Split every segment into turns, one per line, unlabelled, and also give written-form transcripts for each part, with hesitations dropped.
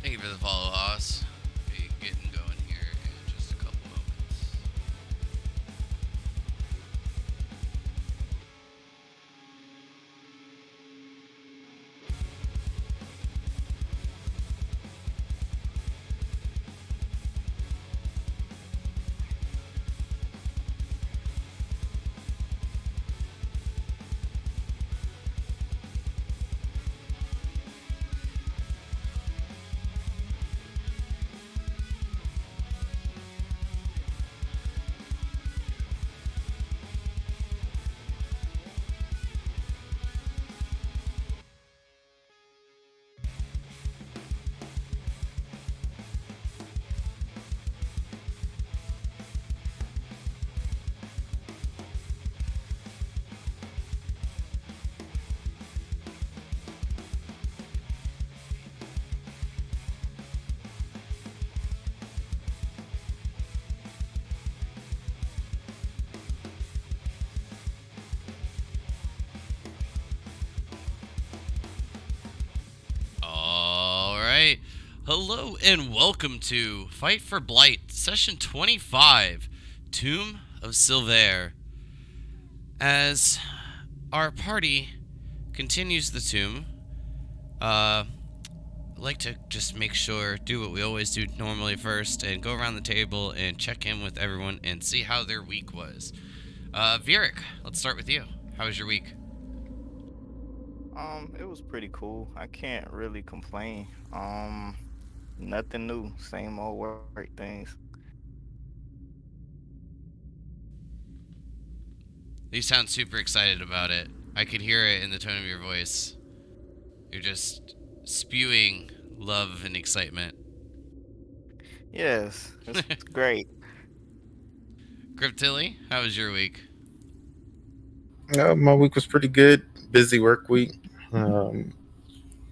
Thank you for the follow, Haas. Be getting going here in just a couple moments. Alright. Hello and welcome to Fight for Blight, Session 25, Tomb of Sylvare. As our party continues the tomb, I'd like to just make sure, do what we always do normally first, and go around the table and check in with everyone and see how their week was. Vieric, let's start with you. How was your week?
It was pretty cool. I can't really complain. Nothing new, same old work things.
You sound super excited about it. I could hear it in the tone of your voice. You're just spewing love and excitement.
Yes, it's great.
Griptilly, how was your week?
My week was pretty good. Busy work week. Um,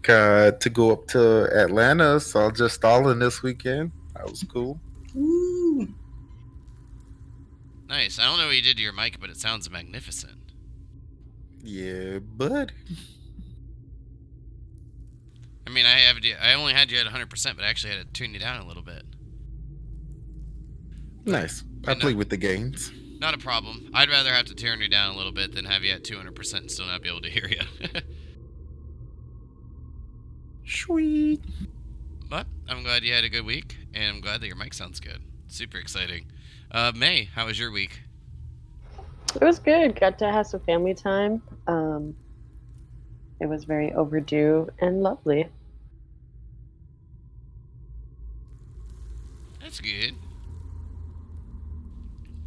Got to go up to Atlanta, so I'll just stalling this weekend. That was cool.
Woo!
Nice. I don't know what you did to your mic, but it sounds magnificent.
Yeah, but
I mean, I only had you at 100%, but I actually had to tune you down a little bit.
nice. I
And
play with the games.
not a problem. I'd rather have to turn you down a little bit than have you at 200% and still not be able to hear you.
Sweet.
But I'm glad you had a good week, and I'm glad that your mic sounds good. Super exciting. May, how was your week?
It was good. Got to have some family time. It was very overdue and lovely.
That's good.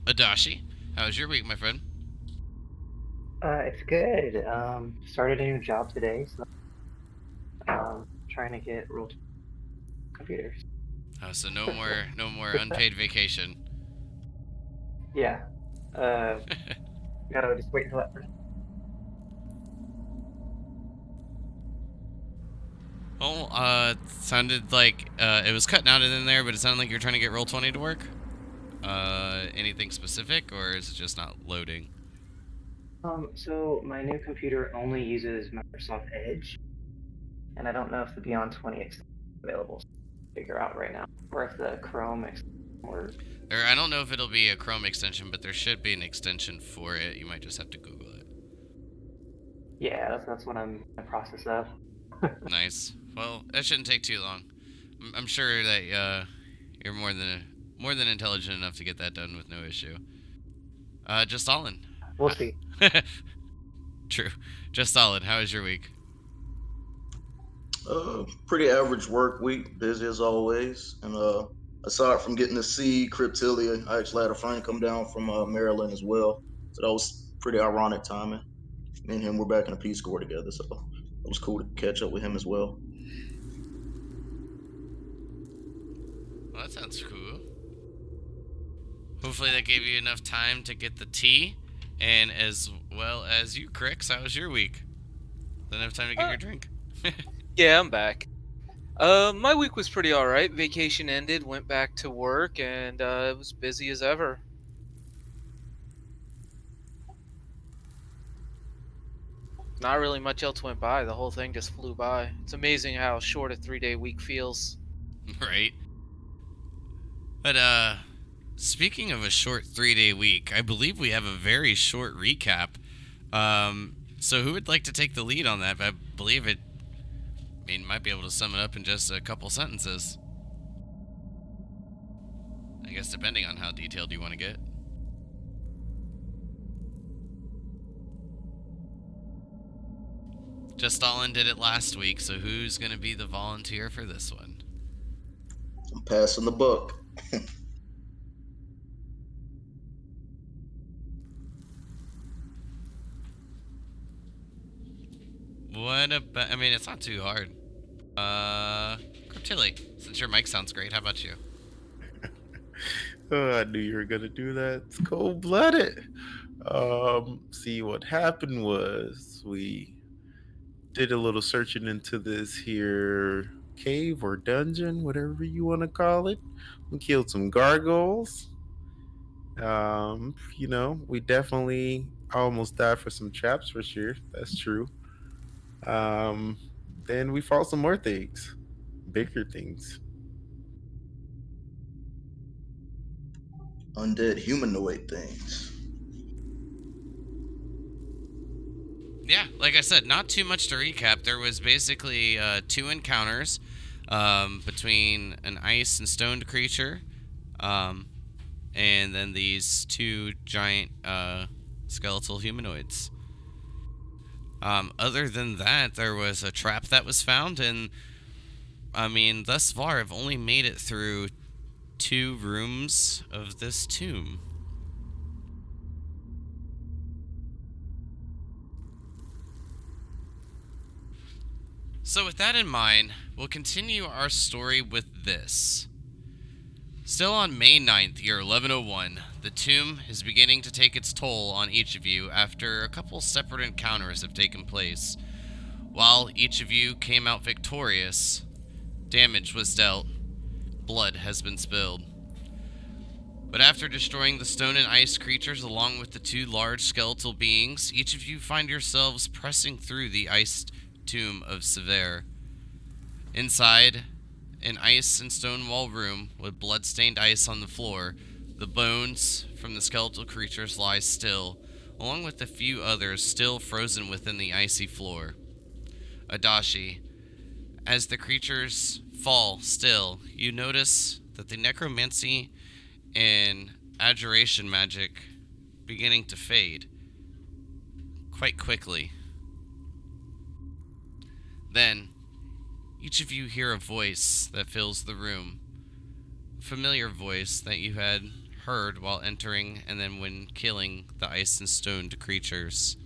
Adashi, how was your week, my friend?
It's good. Started a new job today, so trying to get real computers.
Oh, so no more unpaid vacation.
Yeah. Gotta just wait until that.
Oh, sounded like it was cutting out in there, but it sounded like you're trying to get Roll20 to work. Anything specific, or is it just not loading?
So my new computer only uses Microsoft Edge, and I don't know if the Beyond 20 is available. Figure out right now, or if the Chrome or
I don't know if it'll be a Chrome extension, but there should be an extension for it. You might just have to Google it.
yeah, that's what I'm in the process of.
Nice. Well, that shouldn't take too long. I'm sure that you're more than intelligent enough to get that done with no issue. Just Stalin.
We'll see.
True. Just solid. How was your week?
Pretty average work week, busy as always. And aside from getting to see Cryptilia, I actually had a friend come down from Maryland as well. So that was pretty ironic timing. Me and him were back in the Peace Corps together, so it was cool to catch up with him as well.
Well, that sounds cool. Hopefully that gave you enough time to get the tea, and as well as you, Crix. How was your week? Didn't have time to get your drink.
Yeah, I'm back. My week was pretty alright. Vacation ended, went back to work, and it was busy as ever. Not really much else went by. The whole thing just flew by. It's amazing how short a 3-day week feels.
Right? But, speaking of a short 3-day week, I believe we have a very short recap. So who would like to take the lead on that? I believe it, might be able to sum it up in just a couple sentences. I guess depending on how detailed you want to get. Just Stalin did it last week, so who's going to be the volunteer for this one?
I'm passing the buck.
What about... it's not too hard. Cryptilli, since your mic sounds great, how about you?
Oh, I knew you were gonna do that. It's cold blooded. See, what happened was we did a little searching into this here cave or dungeon, whatever you want to call it. We killed some gargoyles. We definitely almost died for some traps for sure. That's true. Um, then we fought some more things, bigger things.
Undead humanoid things.
Yeah, like I said, not too much to recap. There was basically 2 encounters between an ice and stoned creature, and then these 2 giant skeletal humanoids. Other than that, there was a trap that was found, and thus far I've only made it through 2 rooms of this tomb. So with that in mind, we'll continue our story with this. Still on May 9th, year 1101, the tomb is beginning to take its toll on each of you after a couple separate encounters have taken place. While each of you came out victorious, damage was dealt, blood has been spilled. But after destroying the stone and ice creatures along with the 2 large skeletal beings, each of you find yourselves pressing through the iced tomb of Sylvare. Inside, an ice and stone wall room with blood-stained ice on the floor, the bones from the skeletal creatures lie still, along with a few others still frozen within the icy floor. Adashi, as the creatures fall still, you notice that the necromancy and adjuration magic beginning to fade quite quickly. Then, each of you hear a voice that fills the room. A familiar voice that you had heard while entering and then when killing the ice and stoned creatures.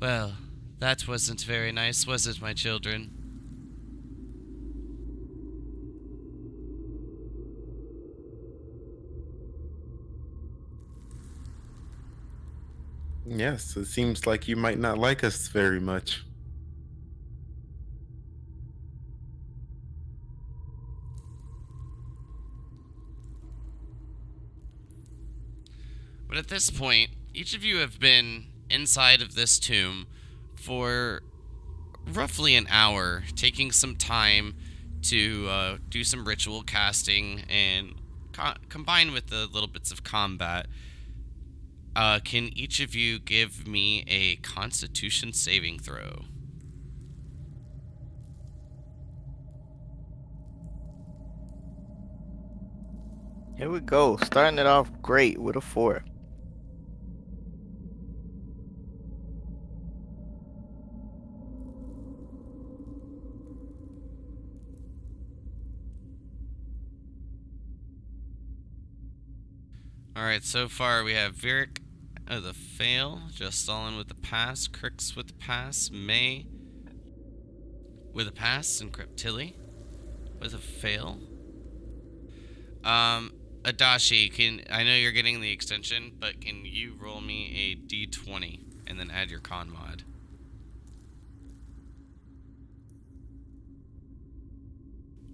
Well, that wasn't very nice, was it, my children?
Yes, it seems like you might not like us very much.
But at this point, each of you have been inside of this tomb for roughly an hour, taking some time to do some ritual casting and combine with the little bits of combat. Can each of you give me a Constitution saving throw?
Here we go. Starting it off great with a 4.
Alright, so far we have Virik with a fail, Just Stalin with the pass, Crix with the pass, May with a pass, and Cryptilli with a fail. Adashi, I know you're getting the extension, but can you roll me a d20 and then add your con mod?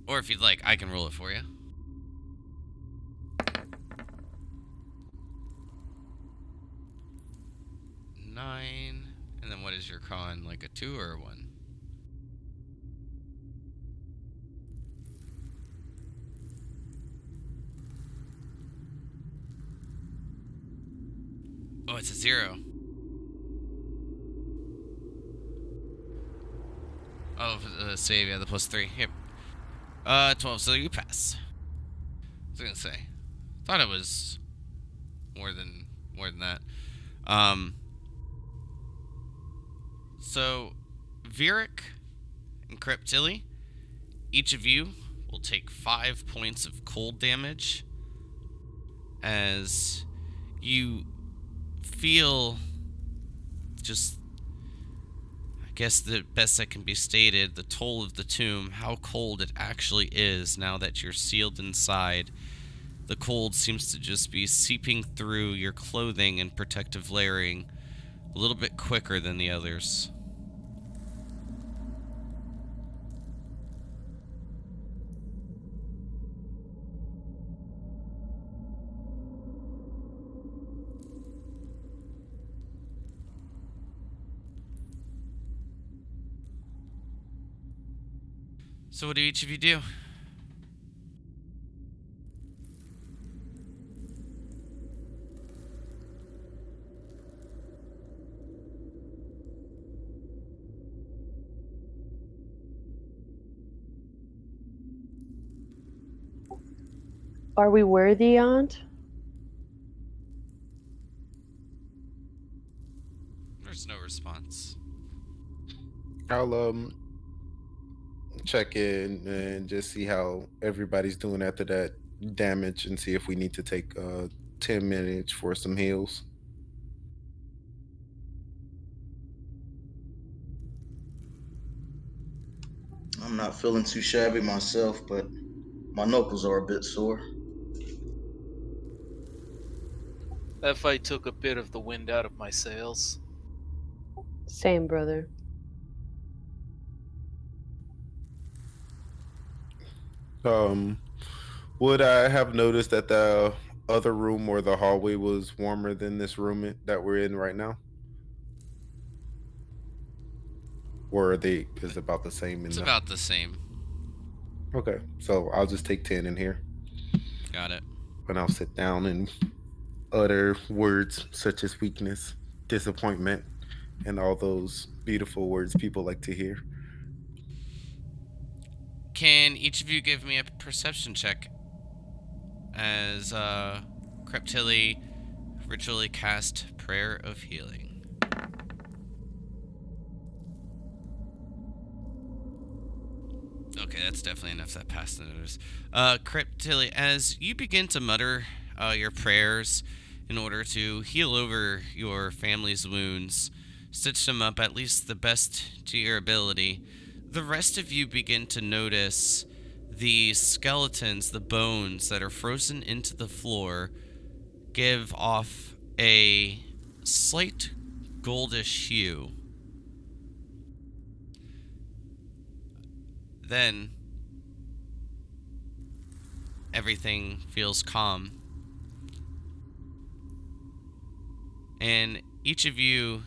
Or if you'd like, I can roll it for you. Nine. And then what is your con? Like a 2 or a 1? 0. Oh, save, yeah, the +3. Yep. 12, so you pass. I was gonna say. Thought it was more than that. So Virik and Cryptilli, each of you will take 5 points of cold damage as you feel just, I guess the best that can be stated, the toll of the tomb, how cold it actually is now that you're sealed inside. The cold seems to just be seeping through your clothing and protective layering a little bit quicker than the others. So what do each of you do?
Are we worthy, Aunt?
There's no response.
I'll check in and just see how everybody's doing after that damage and see if we need to take 10 minutes for some heals.
I'm not feeling too shabby myself, but my knuckles are a bit sore.
That fight took a bit of the wind out of my sails.
Same, brother.
Would I have noticed that the other room or the hallway was warmer than this room that we're in right now? Or are they is about the same
It's
in the
about the same.
Okay, so I'll just take 10 in here.
Got it.
And I'll sit down and utter words such as weakness, disappointment, and all those beautiful words people like to hear.
Can each of you give me a perception check as Cryptilli ritually cast Prayer of Healing? Okay, that's definitely enough that passed the notice. Cryptilli, as you begin to mutter your prayers in order to heal over your family's wounds, stitch them up at least the best to your ability, the rest of you begin to notice the skeletons, the bones that are frozen into the floor, give off a slight goldish hue. Then everything feels calm, and each of you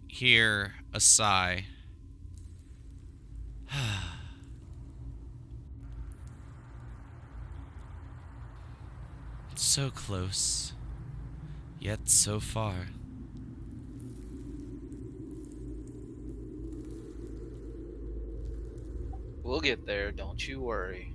hear a sigh. So close, yet so far.
We'll get there, don't you worry.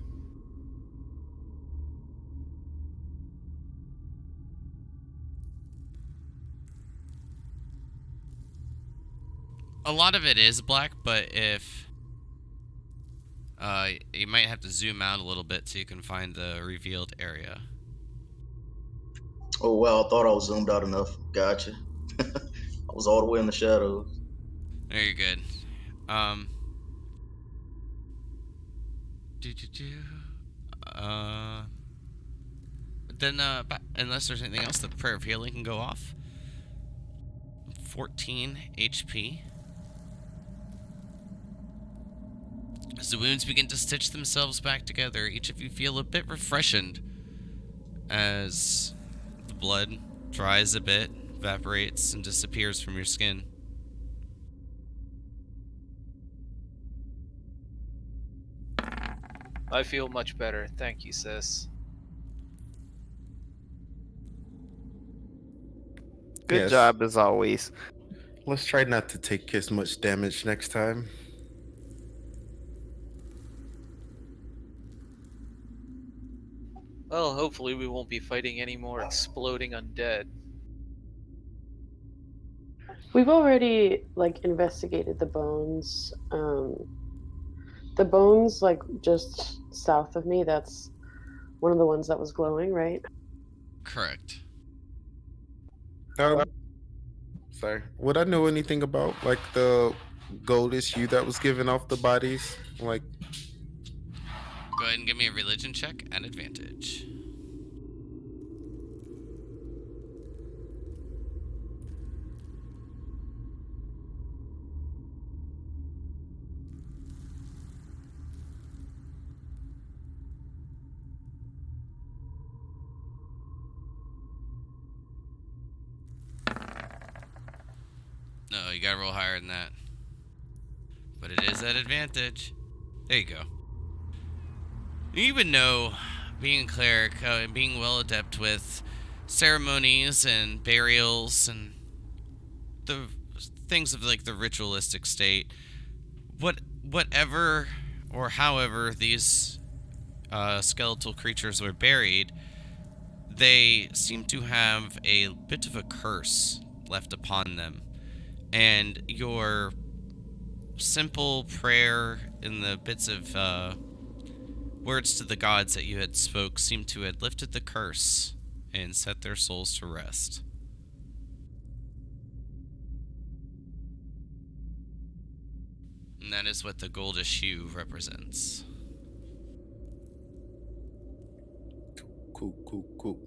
A lot of it is black, but if you might have to zoom out a little bit so you can find the revealed area.
Oh wow, I thought I was zoomed out enough. Gotcha. I was all the way in the shadows.
There, you're good. Then, unless there's anything else, the Prayer of Healing can go off. 14 HP. As the wounds begin to stitch themselves back together, each of you feel a bit refreshed as the blood dries a bit, evaporates, and disappears from your skin.
I feel much better, thank you, sis.
Good
Yes.
job as always.
Let's try not to take as much damage next time.
Well, hopefully we won't be fighting any more exploding undead.
We've already investigated the bones. The bones just south of me. That's one of the ones that was glowing, right?
Correct.
Um, sorry. Would I know anything about the goldish hue that was given off the bodies?
Go ahead and give me a religion check at advantage. No, you gotta roll higher than that. But it is at advantage. There you go. You would know, being a cleric, being well adept with ceremonies and burials and the things of the ritualistic state. Whatever or however these skeletal creatures were buried, they seem to have a bit of a curse left upon them. And your simple prayer and the bits of words to the gods that you had spoke seem to have lifted the curse and set their souls to rest. And that is what the goldish hue represents.
Cool.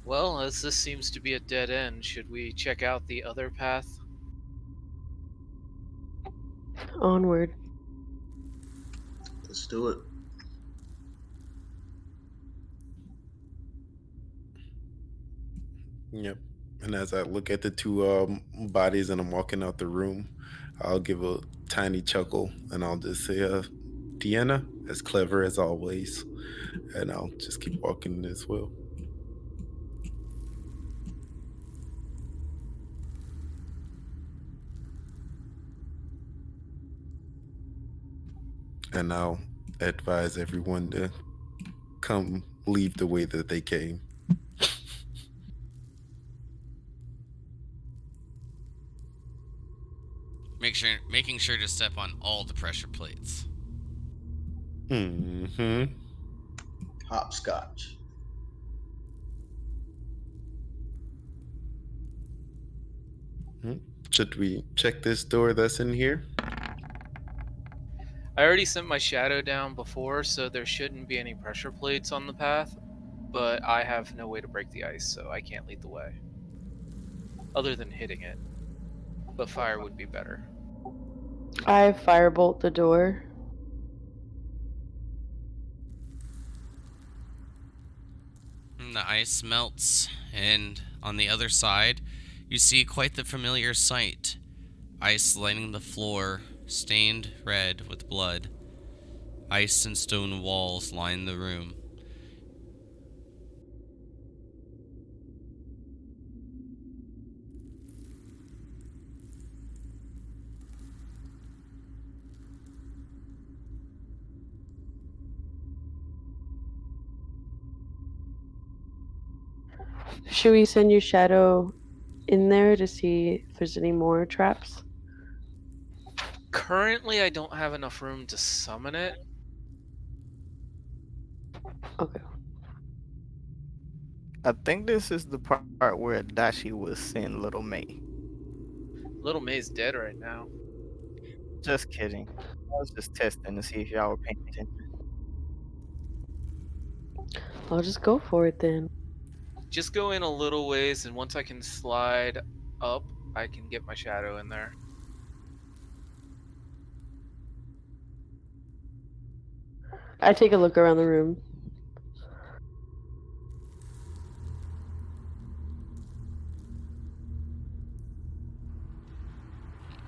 Well, as this seems to be a dead end, should we check out the other path?
Onward.
Let's do it.
Yep. And as I look at the two bodies and I'm walking out the room, I'll give a tiny chuckle and I'll just say, Deanna, as clever as always. And I'll just keep walking as well. And I'll advise everyone to come leave the way that they came.
Making sure to step on all the pressure plates.
Mm-hmm.
Hopscotch.
Should we check this door that's in here?
I already sent my shadow down before, so there shouldn't be any pressure plates on the path, but I have no way to break the ice, so I can't lead the way. Other than hitting it. But fire would be better.
I firebolt the door.
And the ice melts, and on the other side, you see quite the familiar sight. Ice lining the floor, stained red with blood. Ice and stone walls line the room.
Should we send your shadow in there to see if there's any more traps?
Currently, I don't have enough room to summon it.
Okay.
I think this is the part where Dashi was seeing Little May.
Little May's dead right now.
Just kidding. I was just testing to see if y'all were paying attention.
I'll just go for it then.
Just go in a little ways, and once I can slide up, I can get my shadow in there.
I take a look around the room.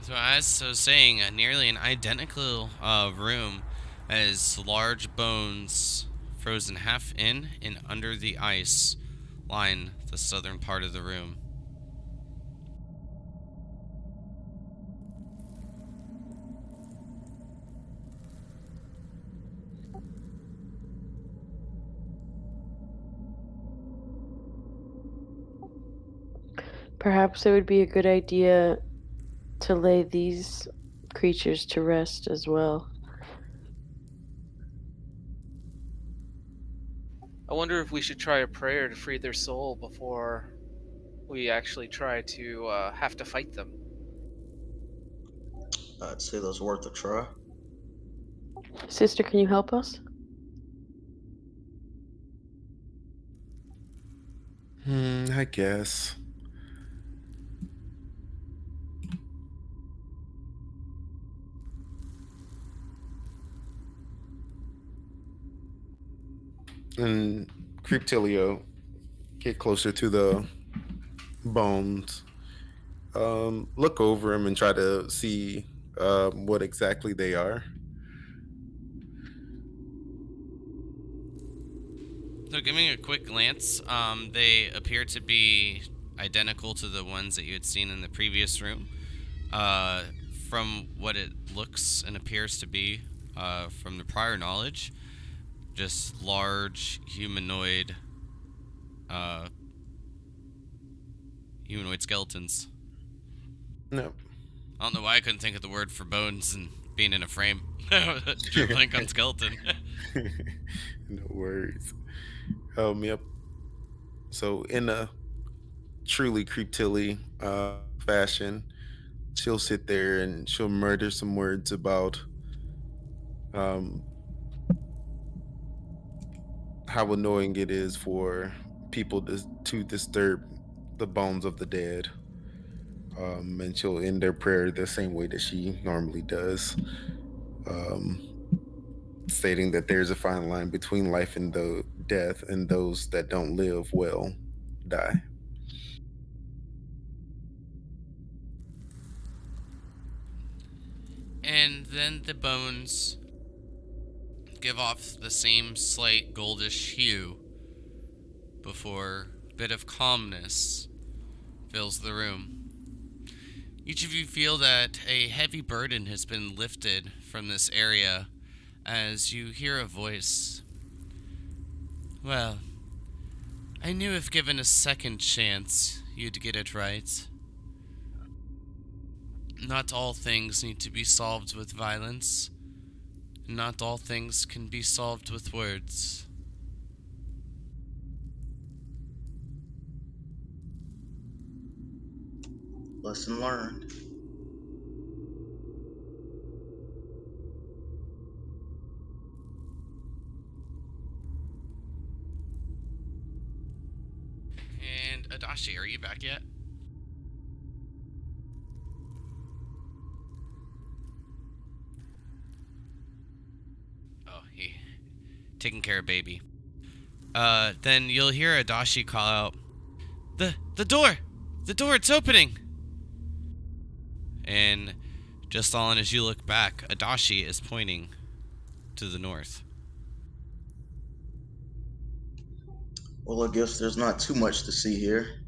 So as I was saying, nearly an identical room as large bones frozen half in and under the ice line the southern part of the room.
Perhaps it would be a good idea to lay these creatures to rest as well.
I wonder if we should try a prayer to free their soul before we actually try to have to fight them.
I'd say that's worth a try.
Sister, can you help us?
I guess. And Cryptilio get closer to the bones. Look over them and try to see what exactly they are.
So, giving a quick glance, they appear to be identical to the ones that you had seen in the previous room. Uh, from what it looks and appears to be from the prior knowledge, just large uh, humanoid skeletons.
No.
I don't know why I couldn't think of the word for bones and being in a frame. Drew a blank on skeleton.
No worries. Yep. So in a truly creeptilly fashion, she'll sit there and she'll murder some words about um, how annoying it is for people to disturb the bones of the dead. And she'll end their prayer the same way that she normally does, um, stating that there's a fine line between life and the death, and those that don't live well die.
And then the bones give off the same slight goldish hue before a bit of calmness fills the room. Each of you feel that a heavy burden has been lifted from this area as you hear a voice. Well, I knew if given a second chance, you'd get it right. Not all things need to be solved with violence. Not all things can be solved with words.
Lesson learned.
And Adashi, are you back yet? Oh, he taking care of baby. Then you'll hear Adashi call out, The door! The door, it's opening! And just on as you look back, Adashi is pointing to the north.
Well, I guess there's not too much to see here.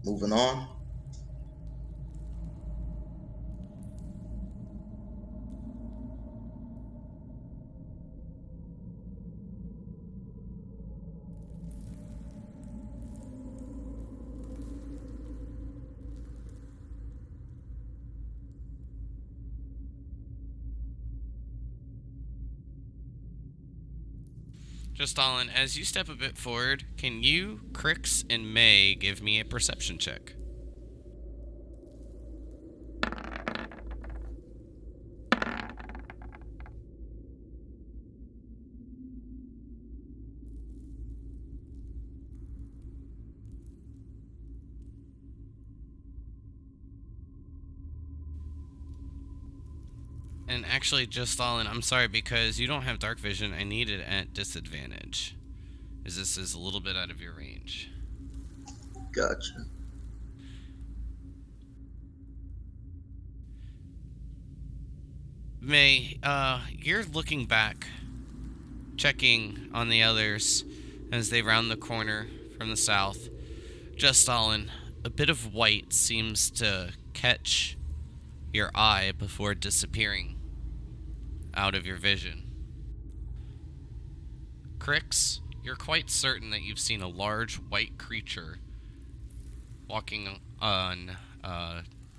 Moving on.
Just Stalin, as you step a bit forward, can you, Crix, and May give me a perception check? And actually, just Stalin, I'm sorry, because you don't have dark vision, I need it at disadvantage, as this is a little bit out of your range.
Gotcha.
May, you're looking back, checking on the others as they round the corner from the south. Just Stalin, a bit of white seems to catch your eye before disappearing out of your vision. Crix, you're quite certain that you've seen a large white creature walking on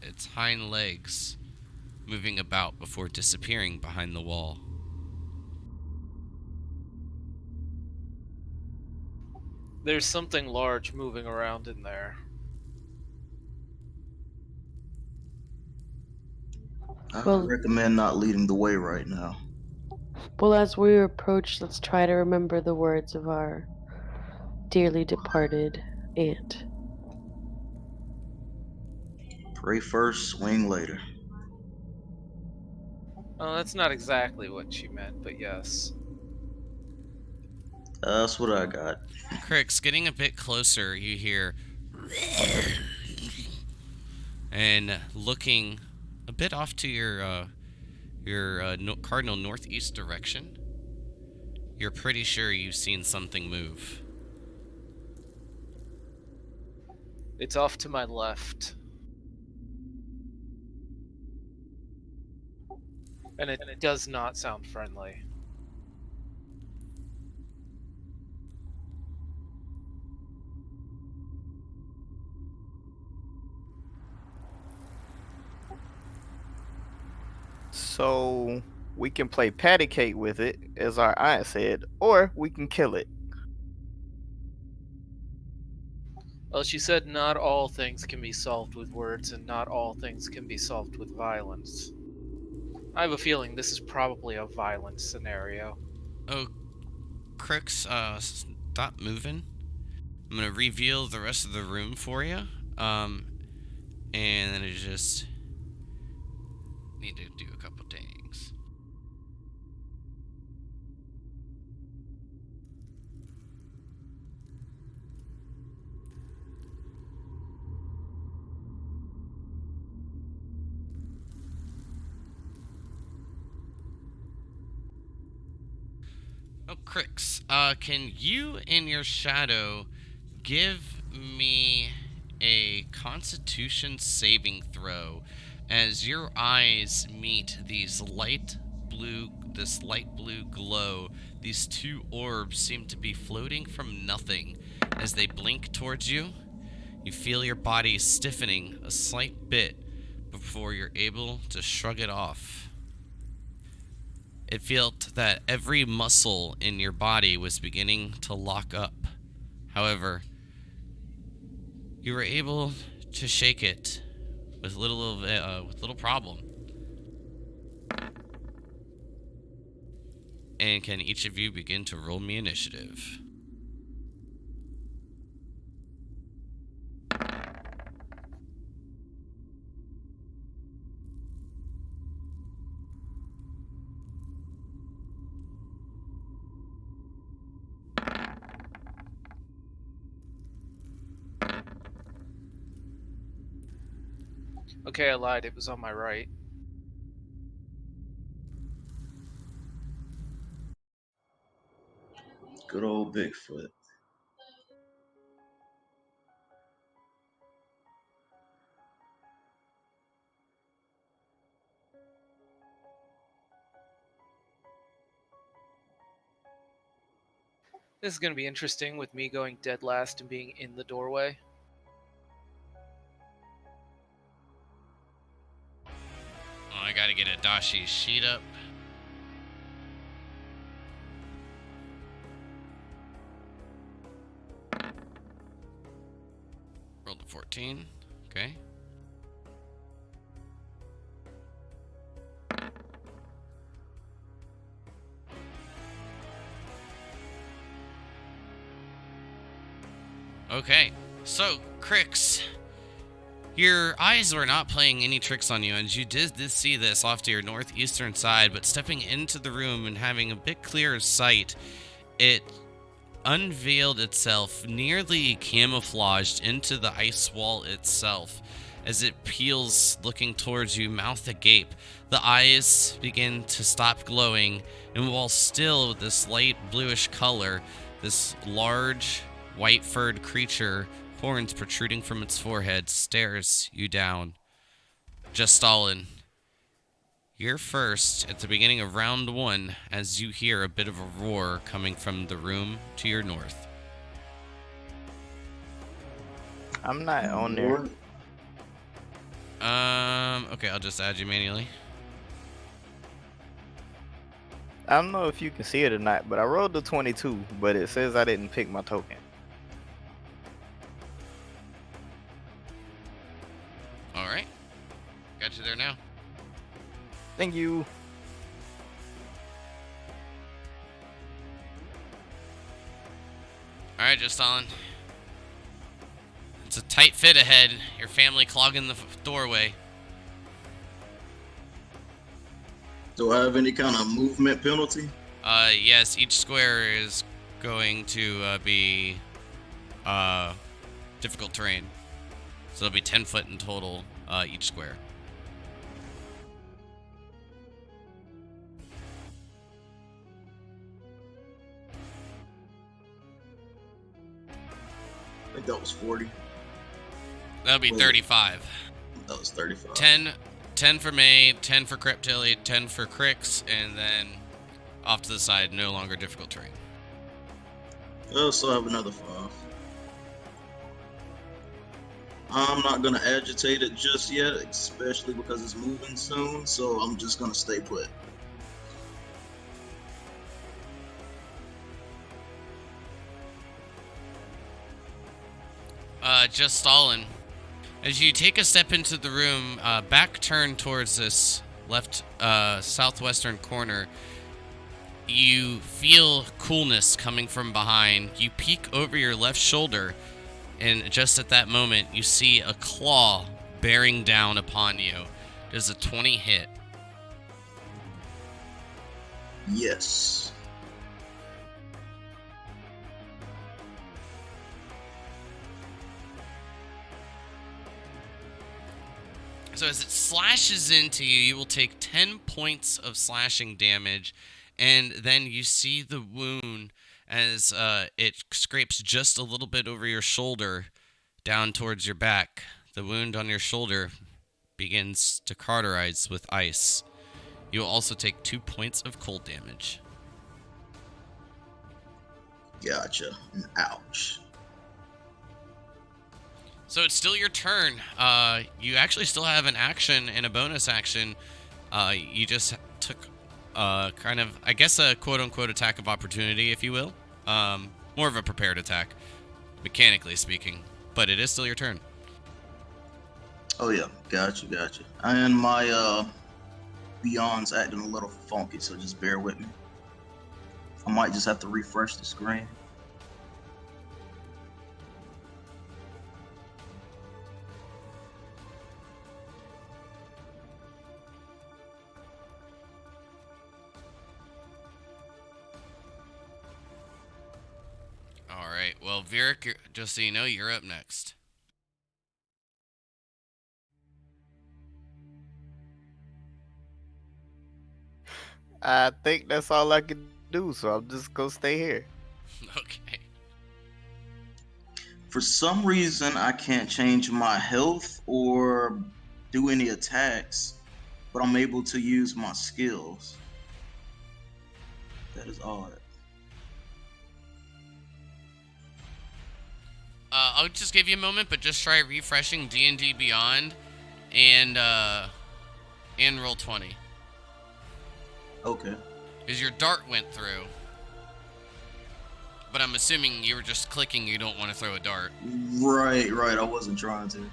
its hind legs, moving about before disappearing behind the wall.
There's something large moving around in there.
I
Well-
recommend not leading the way right now.
Well, as we approach, let's try to remember the words of our dearly departed aunt.
Pray first, swing later.
Oh, that's not exactly what she meant, but yes.
That's what I got.
Crix, getting a bit closer, you hear and looking a bit off to your cardinal northeast direction. You're pretty sure you've seen something move.
It's off to my left. And it does not sound friendly.
So we can play patty cake with it, as our aunt said, or we can kill it.
Well, she said not all things can be solved with words, and not all things can be solved with violence. I have a feeling this is probably a violent scenario.
Oh, Crix, stop moving. I'm gonna reveal the rest of the room for you. And then I just need to do a couple things. Oh, Crix, can you in your shadow give me a Constitution saving throw as your eyes meet this light blue glow? These two orbs seem to be floating from nothing. As they blink towards you, you feel your body stiffening a slight bit before you're able to shrug it off. It felt that every muscle in your body was beginning to lock up. However, you were able to shake it with little problem. And can each of you begin to roll me initiative?
Okay, I lied. It was on my right.
Good old Bigfoot.
This is going to be interesting with me going dead last and being in the doorway.
Oh, I gotta get Adashi's sheet up. Rolled a 14. Okay. Okay, so Crix, your eyes were not playing any tricks on you, and you did see this off to your northeastern side, but stepping into the room and having a bit clearer sight, it unveiled itself nearly camouflaged into the ice wall itself as it peels, looking towards you, mouth agape. The eyes begin to stop glowing, and while still this light bluish color, this large, white-furred creature, horns protruding from its forehead, stares you down. Just Stalin. You're first at the beginning of round 1 as you hear a bit of a roar coming from the room to your north.
I'm not on there.
Lord.
Okay, I'll just add you manually.
I don't know if you can see it or not, but I rolled the 22, but it says I didn't pick my token.
Alright. Got you there now.
Thank you.
Alright, just Stalin. It's a tight fit ahead. Your family clogging the doorway.
Do I have any kind of movement penalty?
Yes, each square is going to be difficult terrain. So it'll be 10 foot in total, each square.
I think that was 40.
That'll be
Wait.
35.
That was 35.
10 for May, 10 for Cryptilly, 10 for Crix, and then off to the side, no longer difficult terrain.
Oh, so I have another 5. I'm not gonna agitate it just yet, especially because it's moving soon, so I'm just gonna stay put.
Just Stalin. As you take a step into the room, back turned towards this left southwestern corner, you feel coolness coming from behind. You peek over your left shoulder, and just at that moment, you see a claw bearing down upon you. Does a 20 hit?
Yes.
So as it slashes into you, you will take 10 points of slashing damage, and then you see the wound as it scrapes just a little bit over your shoulder down towards your back. The wound on your shoulder begins to cauterize with ice. You will also take 2 points of cold damage.
Gotcha. And ouch.
So it's still your turn. You actually still have an action and a bonus action. You just took kind of, I guess, a quote-unquote attack of opportunity, if you will. More of a prepared attack, mechanically speaking. But it is still your turn.
Oh yeah, gotcha. And my Beyond's acting a little funky, so just bear with me. I might just have to refresh the screen.
Alright, well, Virik, just so you know, you're up next.
I think that's all I can do, so I'm just gonna stay here.
Okay.
For some reason, I can't change my health or do any attacks, but I'm able to use my skills. That is odd.
I'll just give you a moment, but just try refreshing D&D Beyond and roll 20.
Okay.
Because your dart went through. But I'm assuming you were just clicking, you don't want to throw a dart.
Right. I wasn't trying to.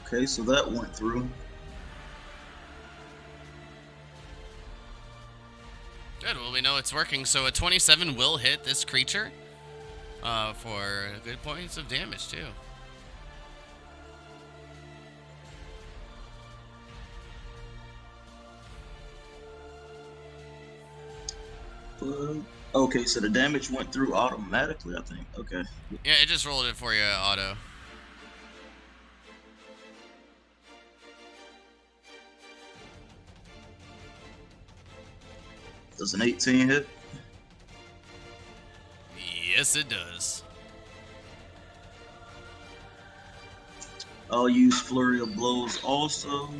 Okay, so that went through.
no, it's working. So a 27 will hit this creature for good points of damage, too.
Okay, so the damage went through automatically, I think. Okay.
Yeah, it just rolled it for you, auto.
Does an 18 hit?
Yes, it does.
I'll use Flurry of Blows also.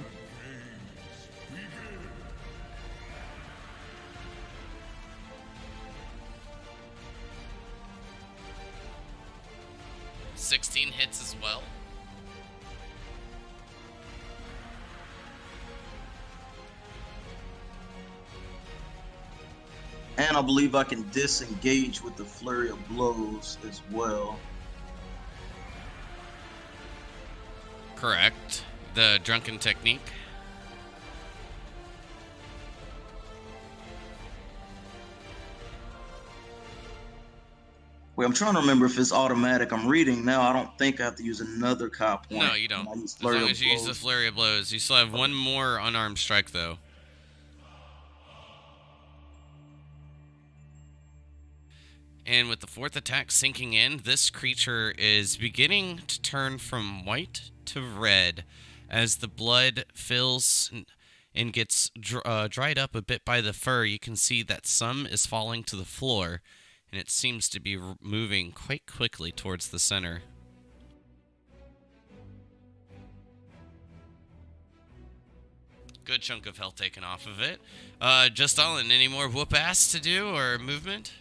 $16 hits as well.
And I believe I can disengage with the Flurry of Blows as well.
Correct. The drunken technique.
Wait, I'm trying to remember if it's automatic. I'm reading now. I don't think I have to use another cop point.
No, you don't.
I use
As
Flurry
long
of
as you use the
Blows.
flurry of blows. You still have one more unarmed strike, though. And with the fourth attack sinking in, this creature is beginning to turn from white to red as the blood fills and gets dried up a bit by the fur. You can see that some is falling to the floor, and it seems to be moving quite quickly towards the center. Good chunk of health taken off of it. Just Alan, any more whoop ass to do or movement?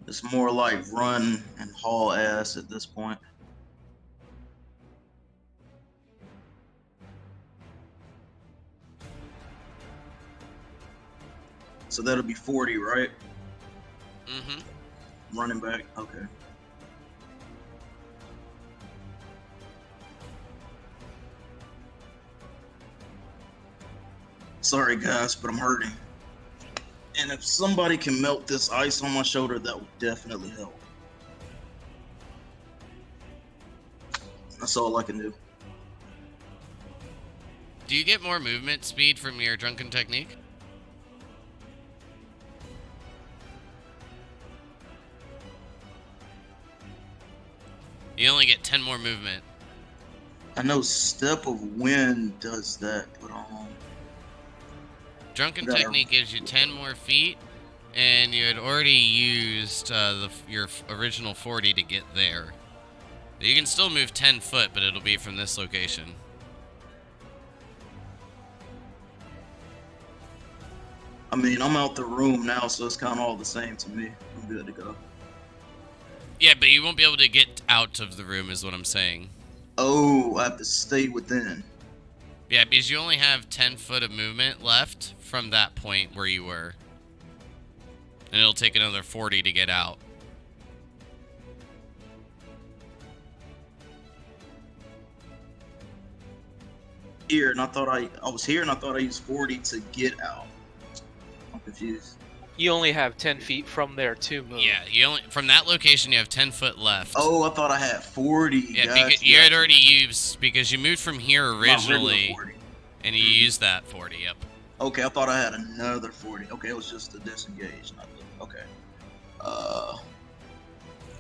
It's more like run and haul ass at this point. So that'll be 40, right?
Mm-hmm.
Running back. Okay. Sorry, guys, but I'm hurting. And if somebody can melt this ice on my shoulder, that would definitely help. That's all I can do.
Do you get more movement speed from your drunken technique? You only get 10 more movement.
I know Step of Wind does that, but
Drunken technique gives you 10 more feet, and you had already used your original 40 to get there. You can still move 10 foot, but it'll be from this location.
I mean, I'm out the room now, so it's kind of all the same to me. I'm good to go.
Yeah, but you won't be able to get out of the room is what I'm saying.
Oh, I have to stay within.
Yeah, because you only have 10 foot of movement left from that point where you were. And it'll take another 40 to get out.
Here, and I thought I was here, and I thought I used 40 to get out. I'm confused.
You only have 10 feet from there to move.
Yeah, you only from that location you have 10 foot left.
Oh, I thought I had 40.
Yeah,
Gotcha.
you had already used because you moved from here
My regular
originally,
40.
and you used that 40. Yep.
Okay, I thought I had another 40. Okay, it was just the disengage, not the. Okay.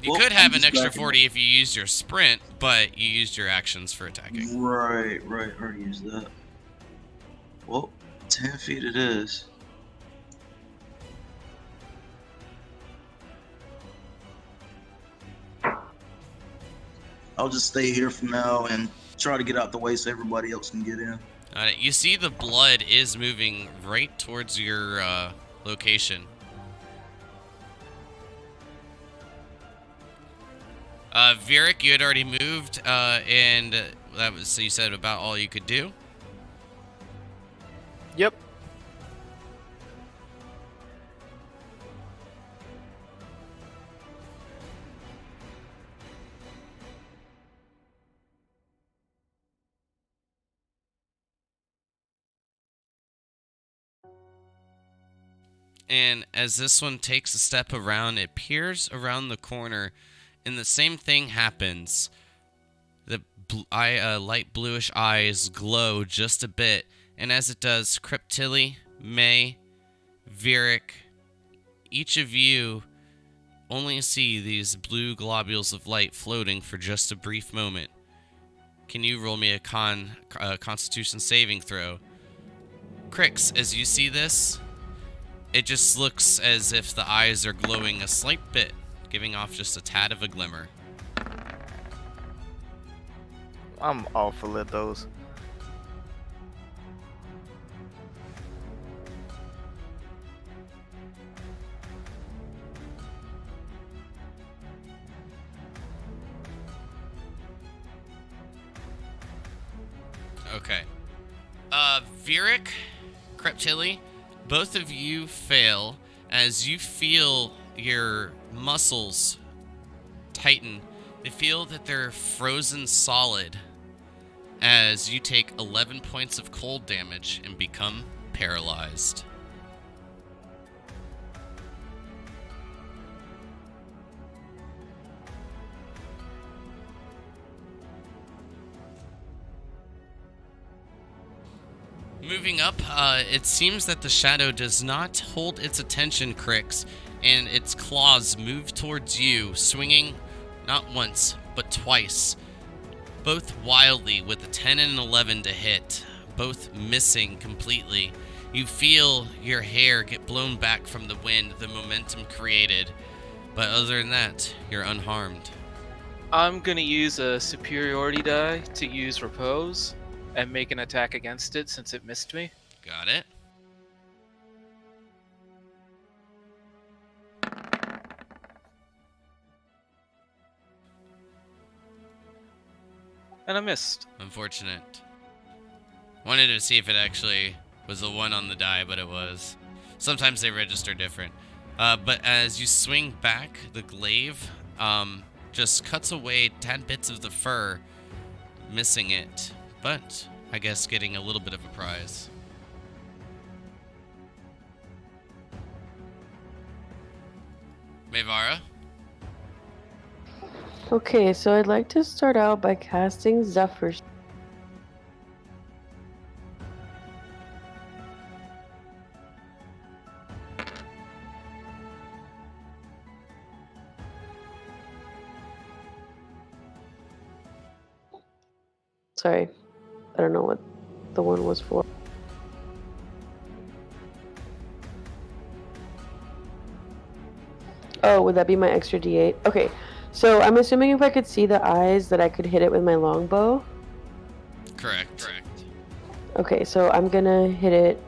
You
Well,
could have
I'm
an
just
extra
backing
40 if you used your sprint, but you used your actions for attacking.
Right. Already used that. Well, 10 feet it is. I'll just stay here for now and try to get out the way so everybody else can get in.
Alright, you see the blood is moving right towards your location. Vieric, you had already moved, and that was, so you said, about all you could do?
Yep.
And as this one takes a step around, it peers around the corner, and the same thing happens. The light bluish eyes glow just a bit, and as it does, Cryptilli, May, Vieric, each of you only see these blue globules of light floating for just a brief moment. Can you roll me a Constitution saving throw? Crix, as you see this, it just looks as if the eyes are glowing a slight bit, giving off just a tad of a glimmer.
I'm awful at those.
Okay. Vieric, Cryptilli, both of you fail as you feel your muscles tighten. They feel that they're frozen solid as you take 11 points of cold damage and become paralyzed. Moving up, it seems that the shadow does not hold its attention, Crix, and its claws move towards you, swinging not once, but twice, both wildly with a 10 and an 11 to hit, both missing completely. You feel your hair get blown back from the wind, the momentum created, but other than that, you're unharmed.
I'm gonna use a superiority die to use repose and make an attack against it since it missed me.
Got it.
And I missed.
Unfortunate. Wanted to see if it actually was the one on the die, but it was. Sometimes they register different. But as you swing back, the glaive just cuts away tad bits of the fur, missing it. But I guess getting a little bit of a prize. Mevara?
Okay, so I'd like to start out by casting Zephyr. Sorry, I don't know what the one was for. Oh, would that be my extra D8? Okay, so I'm assuming if I could see the eyes that I could hit it with my longbow.
Correct.
Okay, so I'm gonna hit it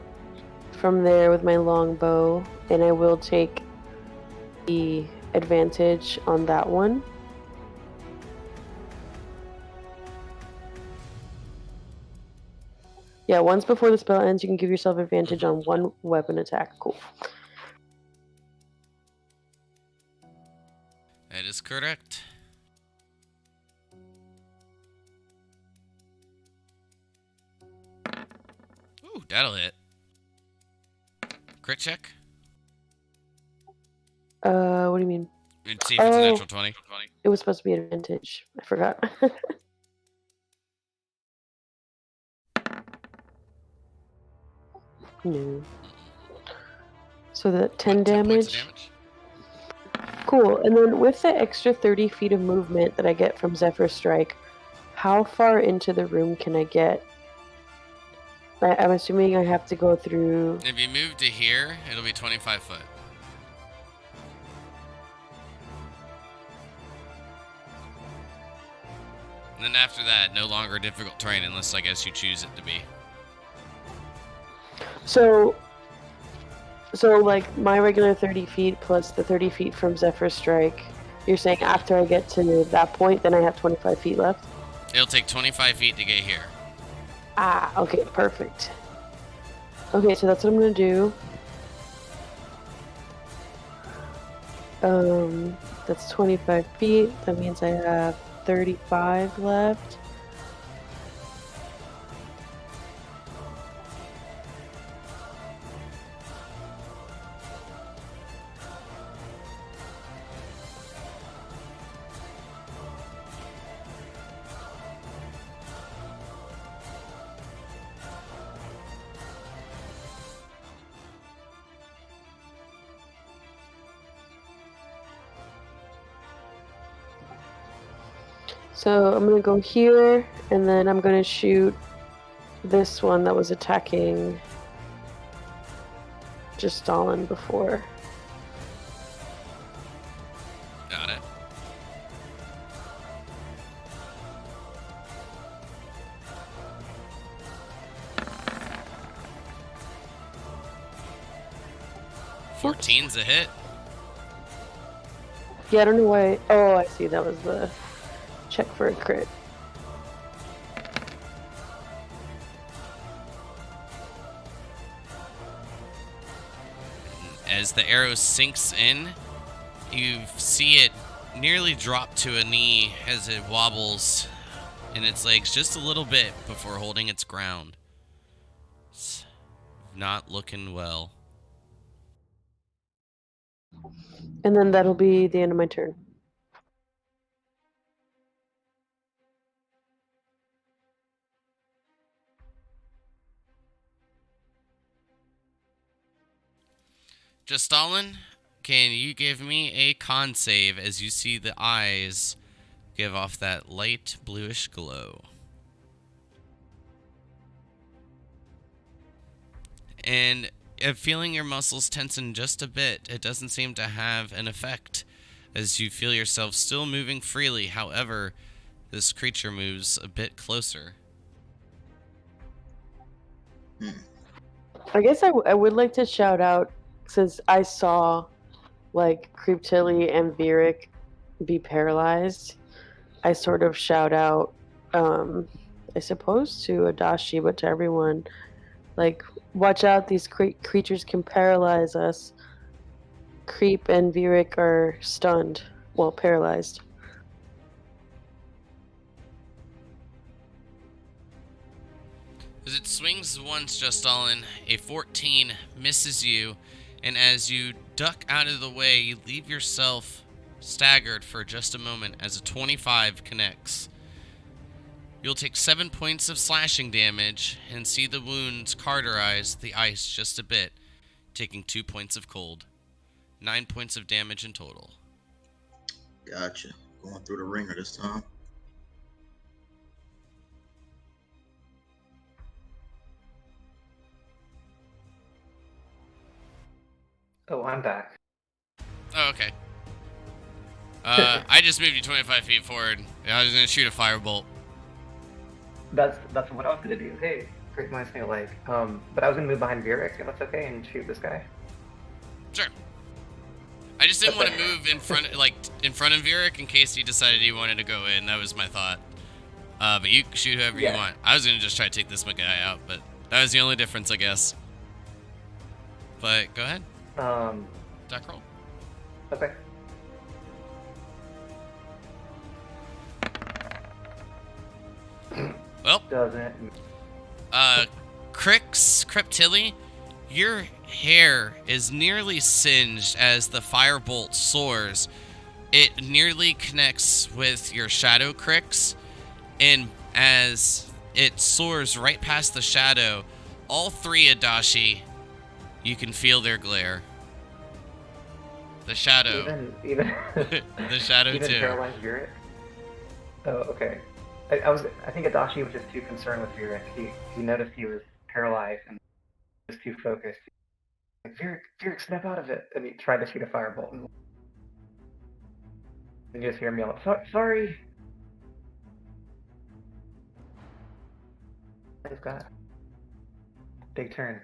from there with my longbow, and I will take the advantage on that one. Yeah, once before the spell ends, you can give yourself advantage on one weapon attack. Cool.
That is correct. Ooh, that'll hit. Crit check?
What do you mean?
Let's see if it's a natural 20.
It was supposed to be advantage. I forgot. No. So that 10
10 points of
damage.
damage.
Cool. And then with the extra 30 feet of movement that I get from Zephyr Strike, how far into the room can I get? I'm assuming I have to go through...
If you move to here, it'll be 25 foot. And then after that, no longer difficult terrain unless I guess you choose it to be.
So like my regular 30 feet plus the 30 feet from Zephyr Strike, you're saying after I get to that point, then I have 25 feet left?
It'll take 25 feet to get here.
Ah, okay, perfect. Okay, so that's what I'm gonna do. That's 25 feet. That means I have 35 left. So I'm gonna go here, and then I'm gonna shoot this one that was attacking just Stalin before.
Got it. Fourteen's a hit.
Yeah, I don't know why. Oh, I see. That was the check for a crit.
As the arrow sinks in, you see it nearly drop to a knee as it wobbles in its legs just a little bit before holding its ground. It's not looking well.
And then that'll be the end of my turn.
Justalin, can you give me a con save as you see the eyes give off that light bluish glow? And feeling your muscles tensen just a bit, it doesn't seem to have an effect as you feel yourself still moving freely. However, this creature moves a bit closer.
I guess I would like to shout out, since I saw like Creeptilly and Virik be paralyzed, I sort of shout out, I suppose to Adashi, but to everyone, like, watch out, these creatures can paralyze us. Creep and Virik are stunned, well, paralyzed.
As it swings once, Justalin, a 14 misses you, and as you duck out of the way, you leave yourself staggered for just a moment as a 25 connects. You'll take 7 points of slashing damage and see the wounds cauterize the ice just a bit, taking 2 points of cold. 9 points of damage in total.
Gotcha. Going through the ringer this time.
Oh, I'm back.
Oh, okay. I just moved you 25 feet forward. I was going to shoot a firebolt.
That's what I was gonna do. Hey, great minds think alike. But I was gonna move behind Virik, if that's okay, and shoot this guy.
Sure. I just didn't want to move in front of Virik in case he decided he wanted to go in. That was my thought. But you can shoot whoever you want. I was going to just try to take this guy out, but that was the only difference, I guess. But go ahead. Duck roll.
Okay.
Well,
Doesn't.
Cryptilly, your hair is nearly singed as the firebolt soars. It nearly connects with your shadow Crix, and as it soars right past the shadow, all three Adashi, you can feel their glare. The shadow.
Even
The shadow
even
too.
paralyzed Virik. Oh, okay. I think Adachi was just too concerned with Virik. He noticed he was paralyzed and was too focused. Like, Virik, snap out of it! And he tried to shoot a firebolt. And you just hear him yell, sorry! He's got big turn.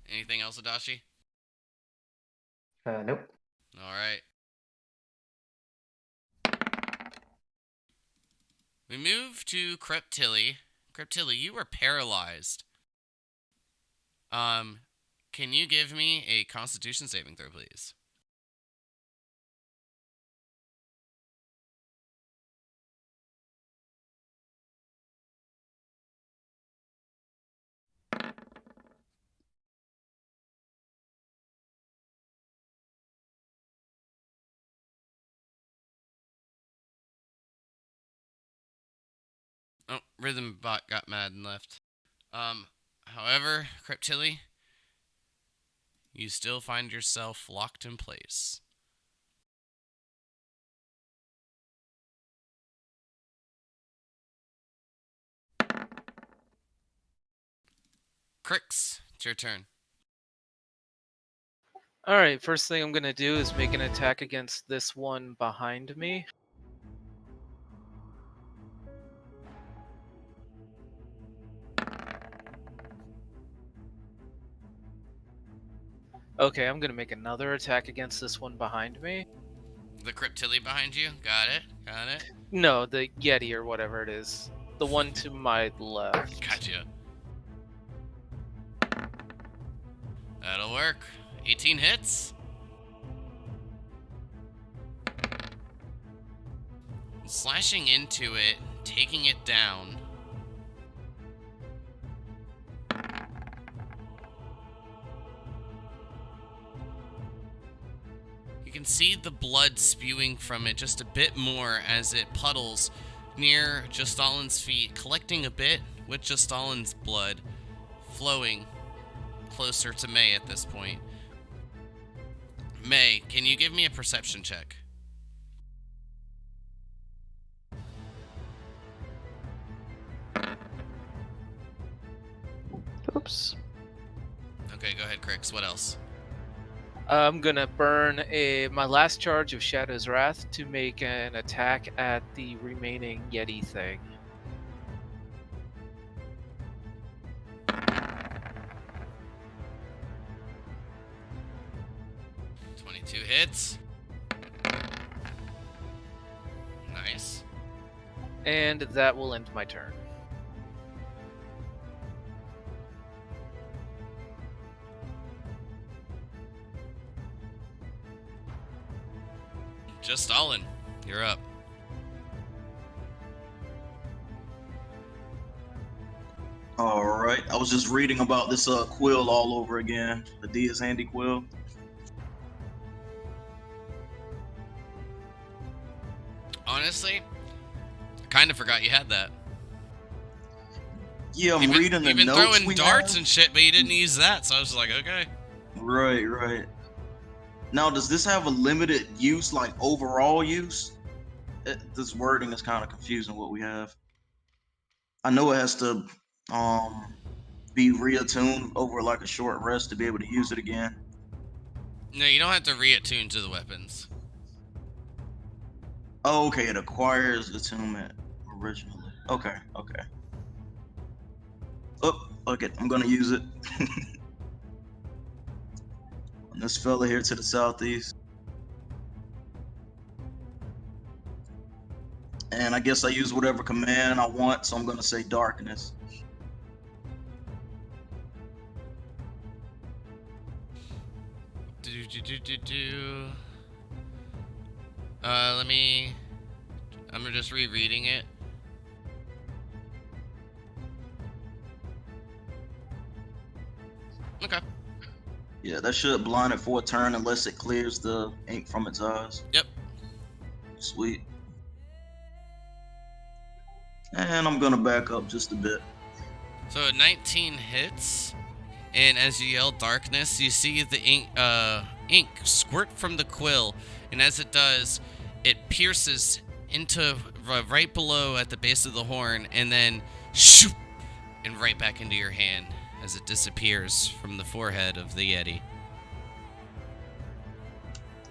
Anything else, Adachi?
Nope.
All right. We move to Cryptilly. Cryptilly, you were paralyzed. Can you give me a Constitution saving throw, please? Oh, Rhythm Bot got mad and left. However, Cryptilly, you still find yourself locked in place. Crix, it's your turn.
Alright, first thing I'm gonna do is make an attack against this one behind me. Okay, I'm gonna make another attack against this one behind me.
The Cryptilli behind you. Got it. Got it.
No, the Yeti or whatever it is. The one to my left.
Gotcha. That'll work. 18 hits. Slashing into it, taking it down. You can see the blood spewing from it just a bit more as it puddles near Justalin's feet, collecting a bit with Justalin's blood flowing closer to May at this point. May, can you give me a perception check?
Oops.
Okay, go ahead, Crix. What else?
I'm gonna burn my last charge of Shadow's Wrath to make an attack at the remaining Yeti thing.
Two hits. Nice.
And that will end my turn.
Justalin, you're up.
All right. I was just reading about this quill all over again. The Dia's Handy quill.
Honestly, I kind of forgot you had that.
Yeah, I'm reading the
You've been
notes
throwing
we
darts
have.
and shit, but you didn't use that, so I was like, okay.
Right. Now, does this have a limited use, like overall use? This wording is kind of confusing what we have. I know it has to be reattuned over like a short rest to be able to use it again.
No, you don't have to reattune to the weapons.
Oh, okay, it acquires attunement originally. Okay. Oh, okay, I'm gonna use it. On this fella here to the southeast. And I guess I use whatever command I want, so I'm gonna say darkness.
I'm just rereading it. Okay.
Yeah, that should blind it for a turn unless it clears the ink from its eyes.
Yep.
Sweet. And I'm gonna back up just a bit.
So 19 hits, and as you yell darkness, you see the ink squirt from the quill, and as it does, it pierces into right below at the base of the horn, and then shoop, and right back into your hand as it disappears from the forehead of the Yeti.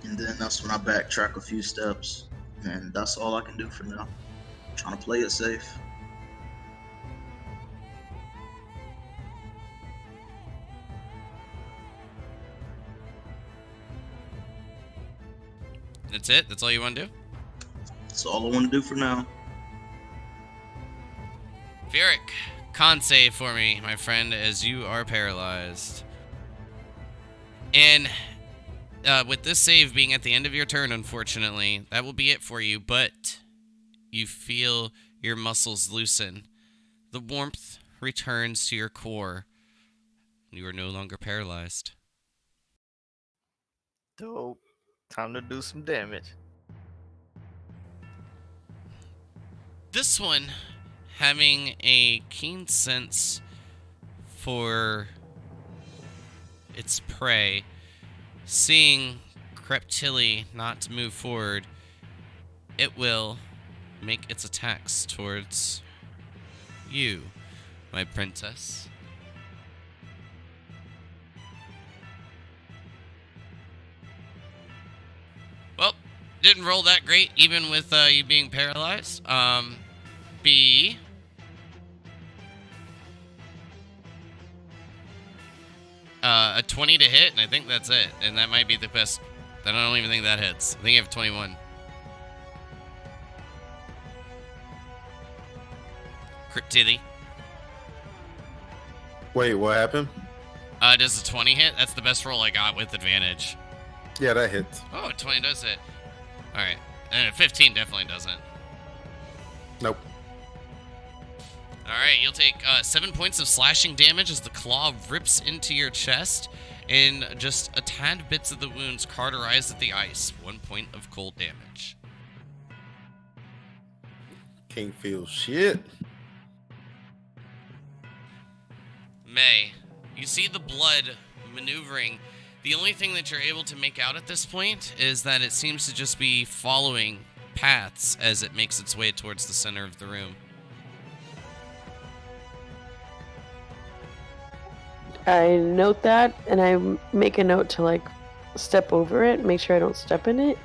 And then that's when I backtrack a few steps. And that's all I can do for now. I'm trying to play it safe.
That's it? That's all you want to do?
That's all I want to do for now.
Vieric, con save for me, my friend, as you are paralyzed. And with this save being at the end of your turn, unfortunately, that will be it for you, but you feel your muscles loosen. The warmth returns to your core. You are no longer paralyzed.
Dope. Time to do some damage.
This one, having a keen sense for its prey, seeing Cryptilli not move forward, it will make its attacks towards you, my princess. Didn't roll that great, even with you being paralyzed. B. A 20 to hit, and I think that's it. And that might be the best. I don't even think that hits. I think you have 21. Crit Tilly.
Wait, what happened?
Does a 20 hit? That's the best roll I got with advantage.
Yeah, that hits.
Oh, a 20 does hit. Alright. And a 15 definitely doesn't.
Nope.
Alright, you'll take 7 points of slashing damage as the claw rips into your chest, and just a tad bits of the wounds cauterize at the ice. 1 point of cold damage.
Can't feel shit.
May, you see the blood maneuvering. The only thing that you're able to make out at this point is that it seems to just be following paths as it makes its way towards the center of the room.
I note that, and I make a note to like step over it, make sure I don't step in it,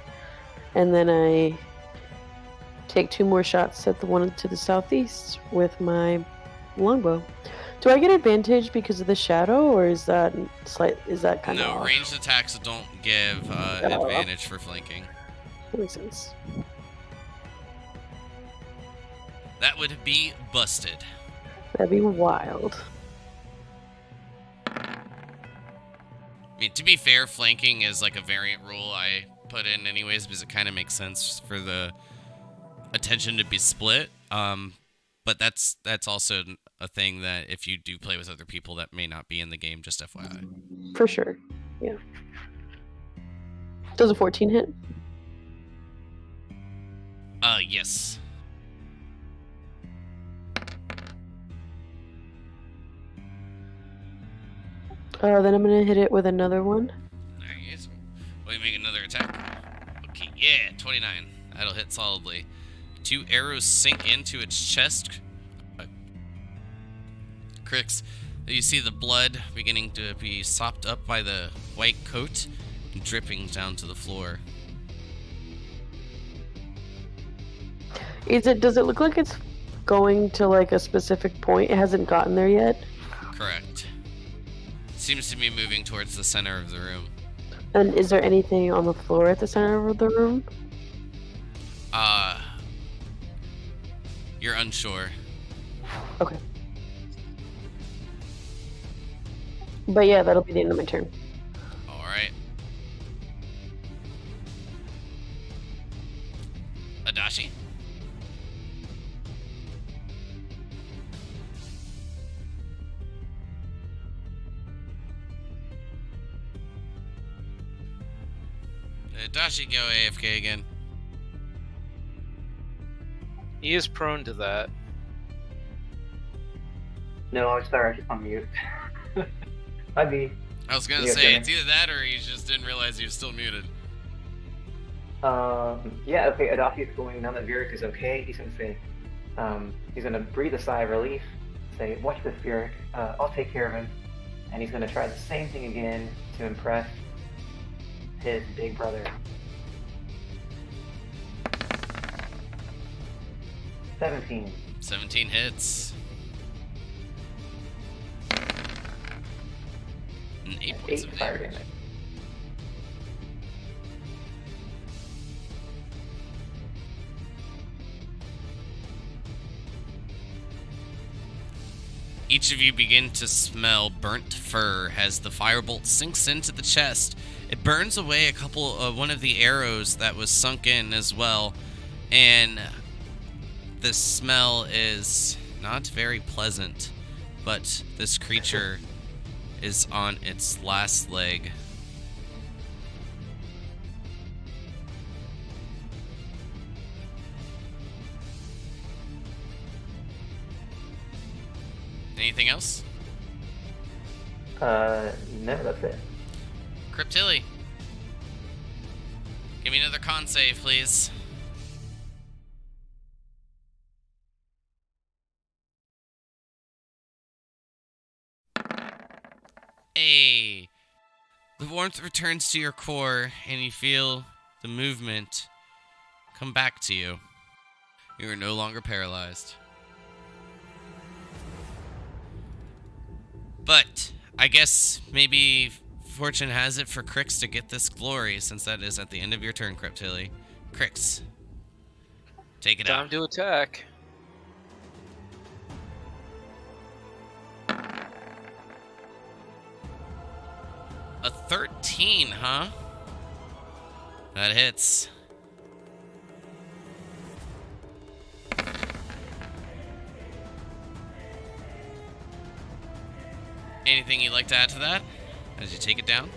and then I take 2 more shots at the one to the southeast with my longbow. Do I get advantage because of the shadow, or is that kind of
No, ranged attacks don't give advantage for flanking.
That makes sense.
That would be busted.
That'd be wild.
I mean, to be fair, flanking is like a variant rule I put in anyways because it kind of makes sense for the attention to be split. But that's also a thing that if you do play with other people that may not be in the game, just FYI.
For sure. Yeah. Does a 14 hit?
Yes.
Then I'm gonna hit it with another one.
Nice. Will you make another attack? Okay, yeah, 29. That'll hit solidly. 2 arrows sink into its chest. Crix, you see the blood beginning to be sopped up by the white coat and dripping down to the floor.
Does it look like it's going to like a specific point? It hasn't gotten there yet?
Correct. Seems to be moving towards the center of the room.
And is there anything on the floor at the center of the room?
You're unsure.
Okay. But yeah, that'll be the end of my turn.
Alright. Adachi? Adachi go AFK again.
He is prone to that.
No, I'm sorry, I'm on mute. Might be.
I was gonna
Yeah,
say,
okay.
it's either that or you just didn't realize you were still muted.
Yeah, okay, Adachi is going, now that Vieric is okay, he's gonna say, he's gonna breathe a sigh of relief, say, watch this, Vieric, I'll take care of him. And he's gonna try the same thing again to impress his big brother. 17.
17 hits. And 8 points
8
of
fire
damage.
damage.
Each of you begin to smell burnt fur as the firebolt sinks into the chest. It burns away one of the arrows that was sunk in as well, and the smell is not very pleasant, but this creature is on its last leg. Anything else?
No, that's it.
Cryptilli. Give me another con save, please. Hey. The warmth returns to your core, and you feel the movement come back to you. You are no longer paralyzed. But I guess maybe fortune has it for Crix to get this glory, since that is at the end of your turn, Cryptilly. Crix, take it
Time
out.
to attack.
A 13, huh? That hits. Anything you'd like to add to that as you take it down?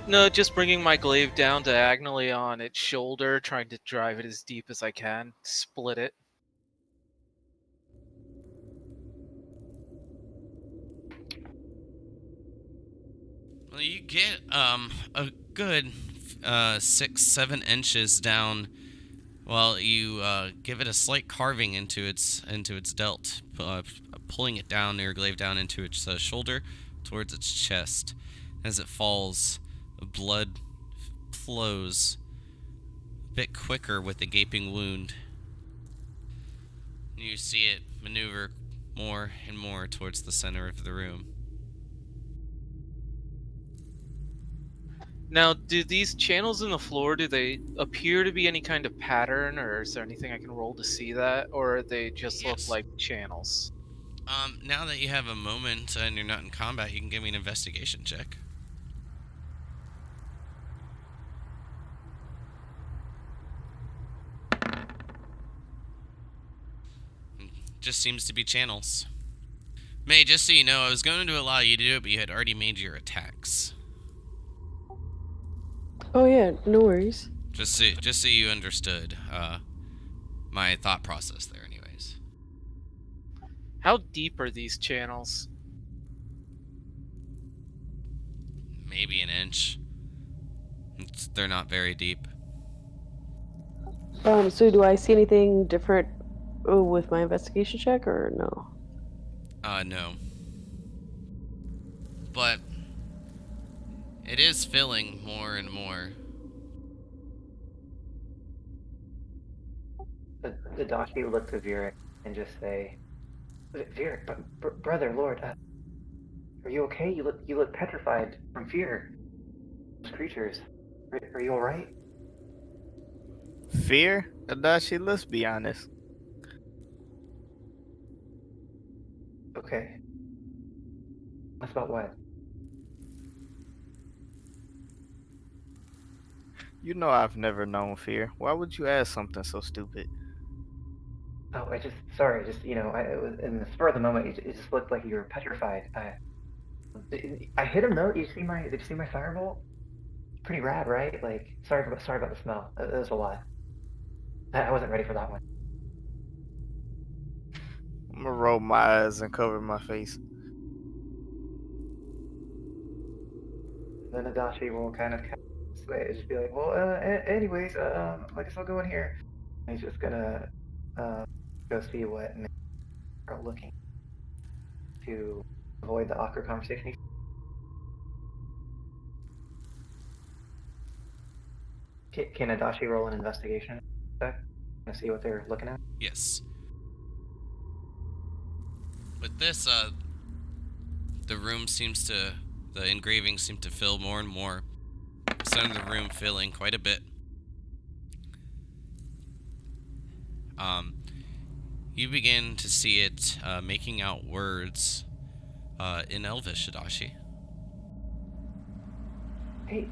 No, just bringing my glaive down diagonally on its shoulder, trying to drive it as deep as I can, split it.
Well, you get a good 6-7 inches down. Well, you give it a slight carving into its delt, pulling it down, your glaive down into its shoulder, towards its chest. As it falls, blood flows a bit quicker with the gaping wound. You see it maneuver more and more towards the center of the room.
Now, do these channels in the floor, do they appear to be any kind of pattern, or is there anything I can roll to see that, or they just look
Yes.
like channels?
Now that you have a moment and you're not in combat, you can give me an investigation check. Just seems to be channels. May, just so you know, I was going to allow you to do it, but you had already made your attacks.
Oh yeah, no worries.
Just so you understood my thought process there, anyways.
How deep are these channels?
Maybe an inch. They're not very deep.
So do I see anything different with my investigation check or no?
No. But it is filling more and more.
The Dashi look to Vieric and just say, Vieric, brother, Lord, are you okay? You look petrified from fear. Those creatures. Are you alright?
Fear? Adachi, let's be honest.
Okay. That's about what?
You know I've never known fear. Why would you ask something so stupid?
Oh, sorry, it was in the spur of the moment. It just looked like you were petrified. I hit him though. Did you see my firebolt? Pretty rad, right? Like, sorry about the smell. It was a lot. I wasn't ready for that one.
I'm gonna roll my eyes and cover my face.
Then Adachi will kind of just be like, well, anyways, I guess I'll go in here. And he's just gonna go see what men are looking to avoid the awkward conversation. Can Adachi roll an investigation check to see what they're looking at?
Yes. With this, the engravings seem to fill more and more. Center of the room filling quite a bit. You begin to see it making out words in Elvish, Adachi.
Hey,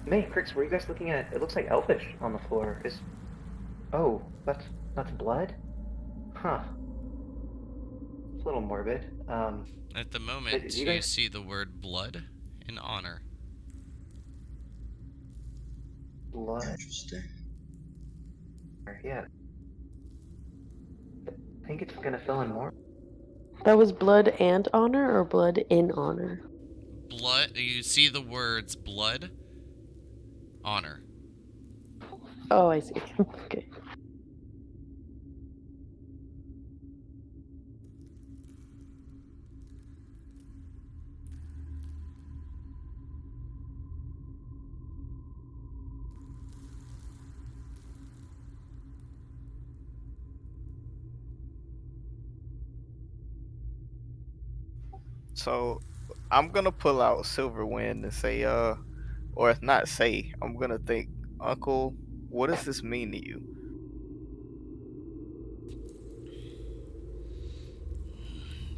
May, Crix, were you guys looking at? It looks like Elfish on the floor. Oh, that's blood? Huh. It's a little morbid.
At the moment,
did
you see the word blood and honor.
Blood.
Interesting.
Yeah. I think it's gonna fill in more.
That was blood and honor or blood in honor?
Blood. You see the words blood, honor.
Oh, I see. Okay.
So I'm gonna pull out Silver Wind and say, or if not say, I'm gonna think, Uncle, what does this mean to you?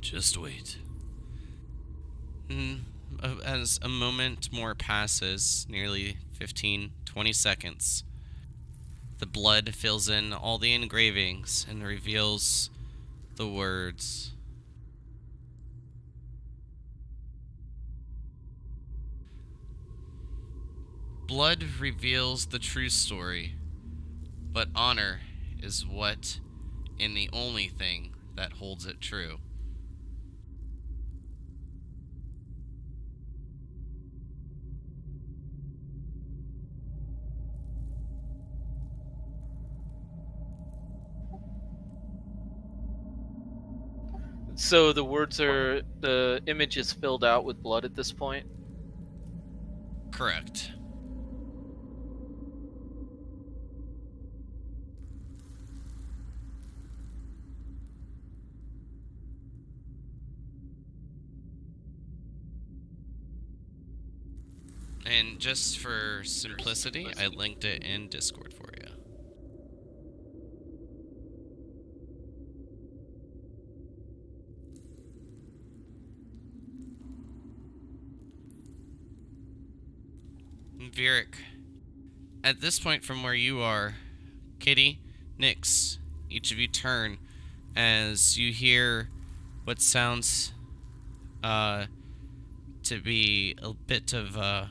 Just wait. Mm, as a moment more passes, nearly 15, 20 seconds, the blood fills in all the engravings and reveals the words. Blood reveals the true story, but honor is what and the only thing that holds it true.
So the image is filled out with blood at this point.
Correct. And just for simplicity, I linked it in Discord for you. Vieric, at this point from where you are, Kitty, Nyx, each of you turn as you hear what sounds to be a bit of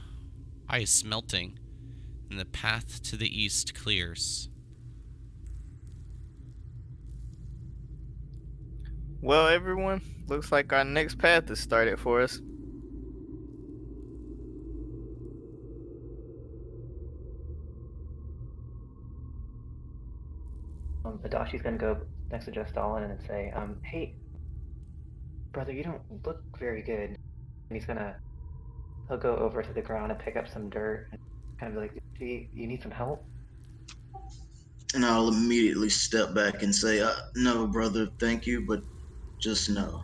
ice melting, and the path to the east clears.
Well, everyone, looks like our next path is started for us.
Adashi's gonna go next to Justalin and say, hey, brother, you don't look very good. And he'll go over to the ground and pick up some dirt and kind of be like, you need some help?
And I'll immediately step back and say, no, brother, thank you, but just no.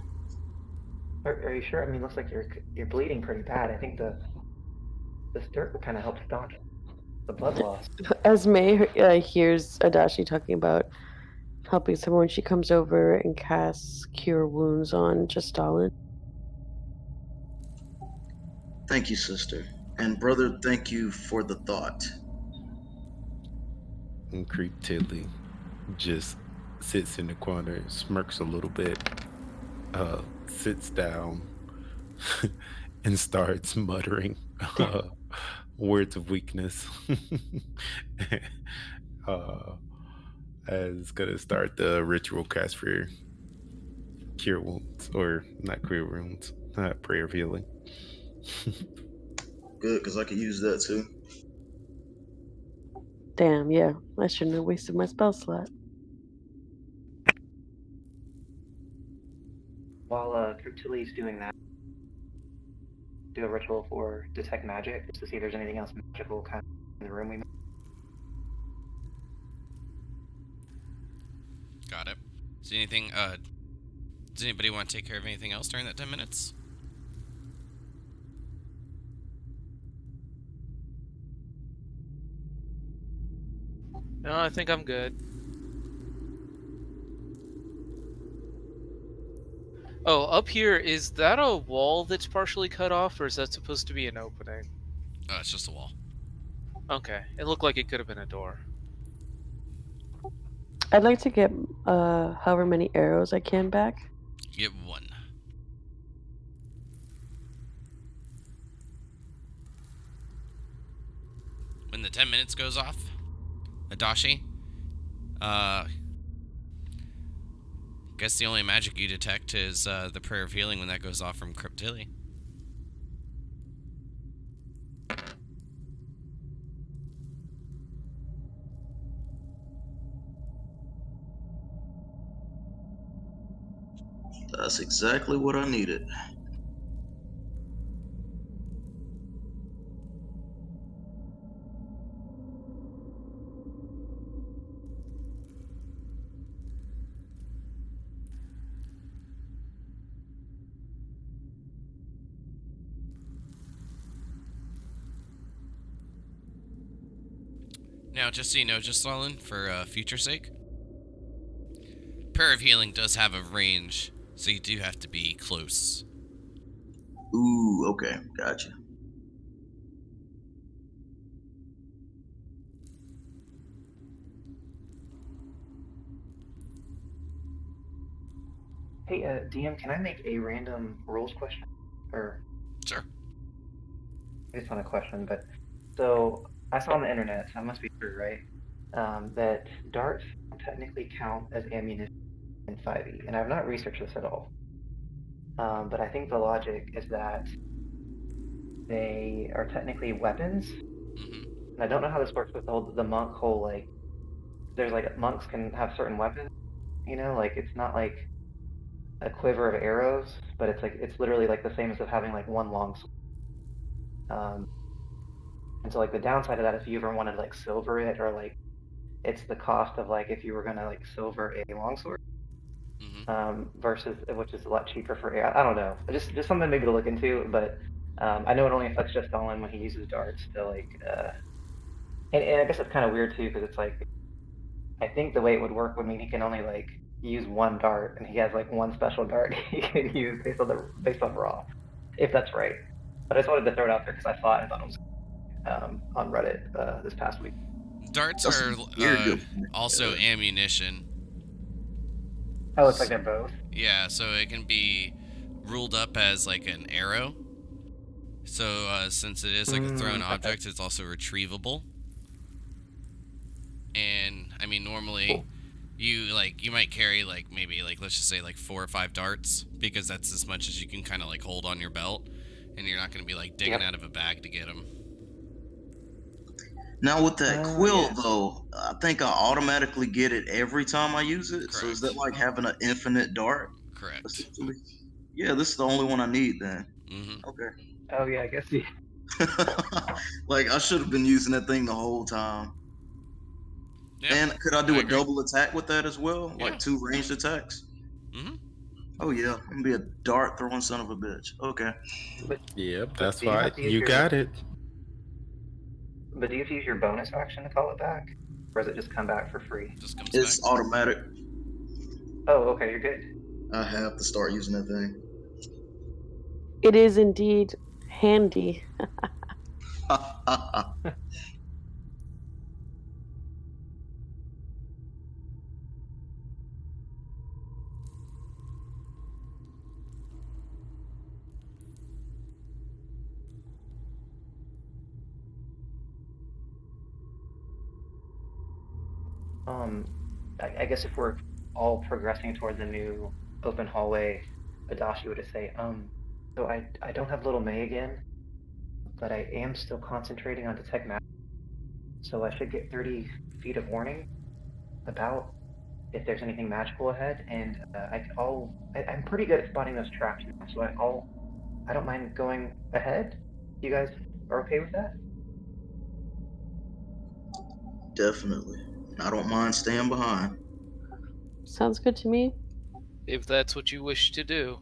Are you sure? I mean, it looks like you're bleeding pretty bad. I think this dirt will kind of help staunch the blood loss.
As May hears Adachi talking about helping someone, she comes over and casts Cure Wounds on Justalin.
Thank you, sister. And brother, thank you for the thought.
And Creep Tiddly just sits in the corner, smirks a little bit, sits down, and starts muttering words of weakness. Is gonna start the ritual cast for cure wounds, or not cure wounds, prayer of healing.
Good, because I could use that too.
Damn, yeah, I shouldn't have wasted my spell slot.
While Cryptili's doing that, do a ritual for detect magic just to see if there's anything else magical kind of in the room we made.
Got it. Does anybody want to take care of anything else during that 10 minutes?
No, I think I'm good. Oh, up here, is that a wall that's partially cut off, or is that supposed to be an opening?
Oh, it's just a wall.
Okay, it looked like it could have been a door.
I'd like to get however many arrows I can back.
You get one. When the 10 minutes goes off, Adashi, guess the only magic you detect is the prayer of healing when that goes off from Cryptilli.
That's exactly what I needed.
Now, just so you know, just Stalin, for future sake, Prayer of Healing does have a range, so you do have to be close.
Ooh, okay, gotcha.
Hey, DM, can I make a random rules question? Or
Sure.
it's not a question, but so I saw on the internet, so that must be true, right? That darts technically count as ammunition in 5e, and I've not researched this at all. But I think the logic is that they are technically weapons,
Mm-hmm.
and I don't know how this works with the monk whole like. There's like monks can have certain weapons, you know, like it's not like a quiver of arrows, but it's like it's literally like the same as of having like one long sword. And so like the downside of that, if you ever wanted to like silver it, or like it's the cost of like if you were gonna like silver a longsword,
Mm-hmm.
versus which is a lot cheaper for I don't know, just something maybe to look into. But I know it only affects just Stalin when he uses darts to like, and I guess it's kind of weird too because it's like I think the way it would work would mean he can only like use one dart, and he has like one special dart he can use based on raw, if that's right. But I just wanted to throw it out there because I saw it and thought it was on Reddit this past week.
Darts
That's a
are
very good point.
also
Yeah.
ammunition.
Oh, it's like they're both.
Yeah, so it can be ruled up as like an arrow. So since it is like a thrown
Okay.
object, it's also retrievable. And I mean, normally
Cool.
you might carry like maybe like let's just say like 4 or 5 darts because that's as much as you can kind of like hold on your belt, and you're not going to be like digging
Yep.
out of a bag to get them.
Now with that quilt
Yeah.
though, I think I automatically get it every time I use it. So is that
Correct.
like having an infinite dart,
Correct.
essentially? Yeah, this is the only one I need then.
Mm-hmm.
Okay.
Oh yeah, I guess you.
Like I should have been using that thing the whole time.
Yeah,
And could I do
I
a
agree.
double attack with that as well?
Yeah.
Like 2 ranged attacks?
Mm-hmm.
Oh yeah, I'm gonna be a dart throwing son of a bitch. Okay.
Yep,
But
that's
do you
why
have to use
you
your?
got it.
But do you have to use your bonus action to call it back, or does it just come back for free?
Just comes back.
It's automatic.
Oh, okay, you're good.
I have to start using that thing.
It is indeed handy.
Um, I guess if we're all progressing toward the new open hallway, Adashi would say, so I don't have little May again, but I am still concentrating on detect magic, so I should get 30 feet of warning about if there's anything magical ahead, and I'm pretty good at spotting those traps now, so I don't mind going ahead. You guys are okay with that?
Definitely. I don't mind staying behind.
Sounds good to me.
If that's what you wish to do.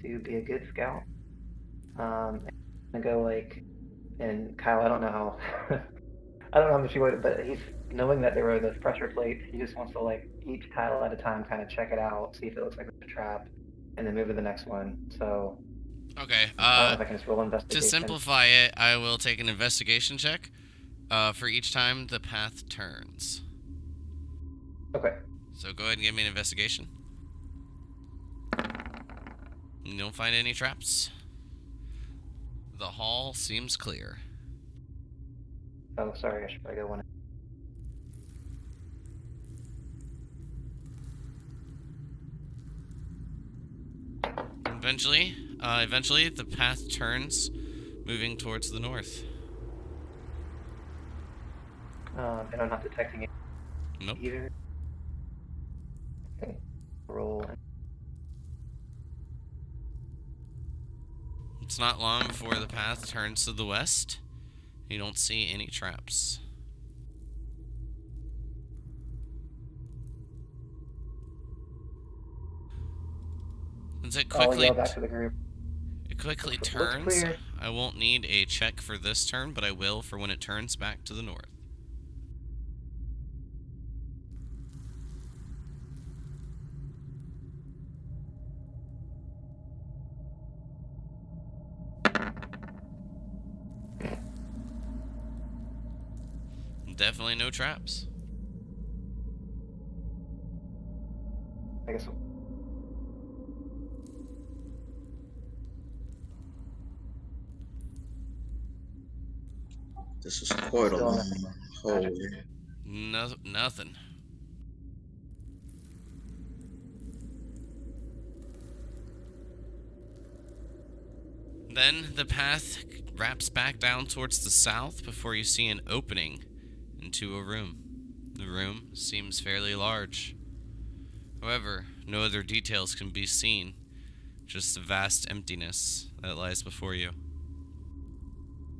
To be a good scout. And go like, and Kyle, I don't know how, I don't know how much he would, but he's knowing that there were those pressure plates. He just wants to like each tile at a time, kind of check it out, see if it looks like a trap, and then move to the next one. So
Okay.
I don't know if I can just roll
To
investigation.
simplify it, I will take an investigation check for each time the path turns.
Okay.
So go ahead and give me an investigation. You don't find any traps. The hall seems clear.
Oh, sorry. I should probably go one.
Eventually, the path turns, moving towards the north.
And I'm not detecting it
Nope.
either. Okay. Roll.
It's not long before the path turns to the west. You don't see any traps.
I'll yell back to the group.
It quickly
Looks
turns.
clear.
I won't need a check for this turn, but I will for when it turns back to the north. Definitely no traps.
I guess.
This is quite a
Still
long hallway.
Nothing. Then the path wraps back down towards the south before you see an opening into a room. The room seems fairly large. However, no other details can be seen, just a vast emptiness that lies before you.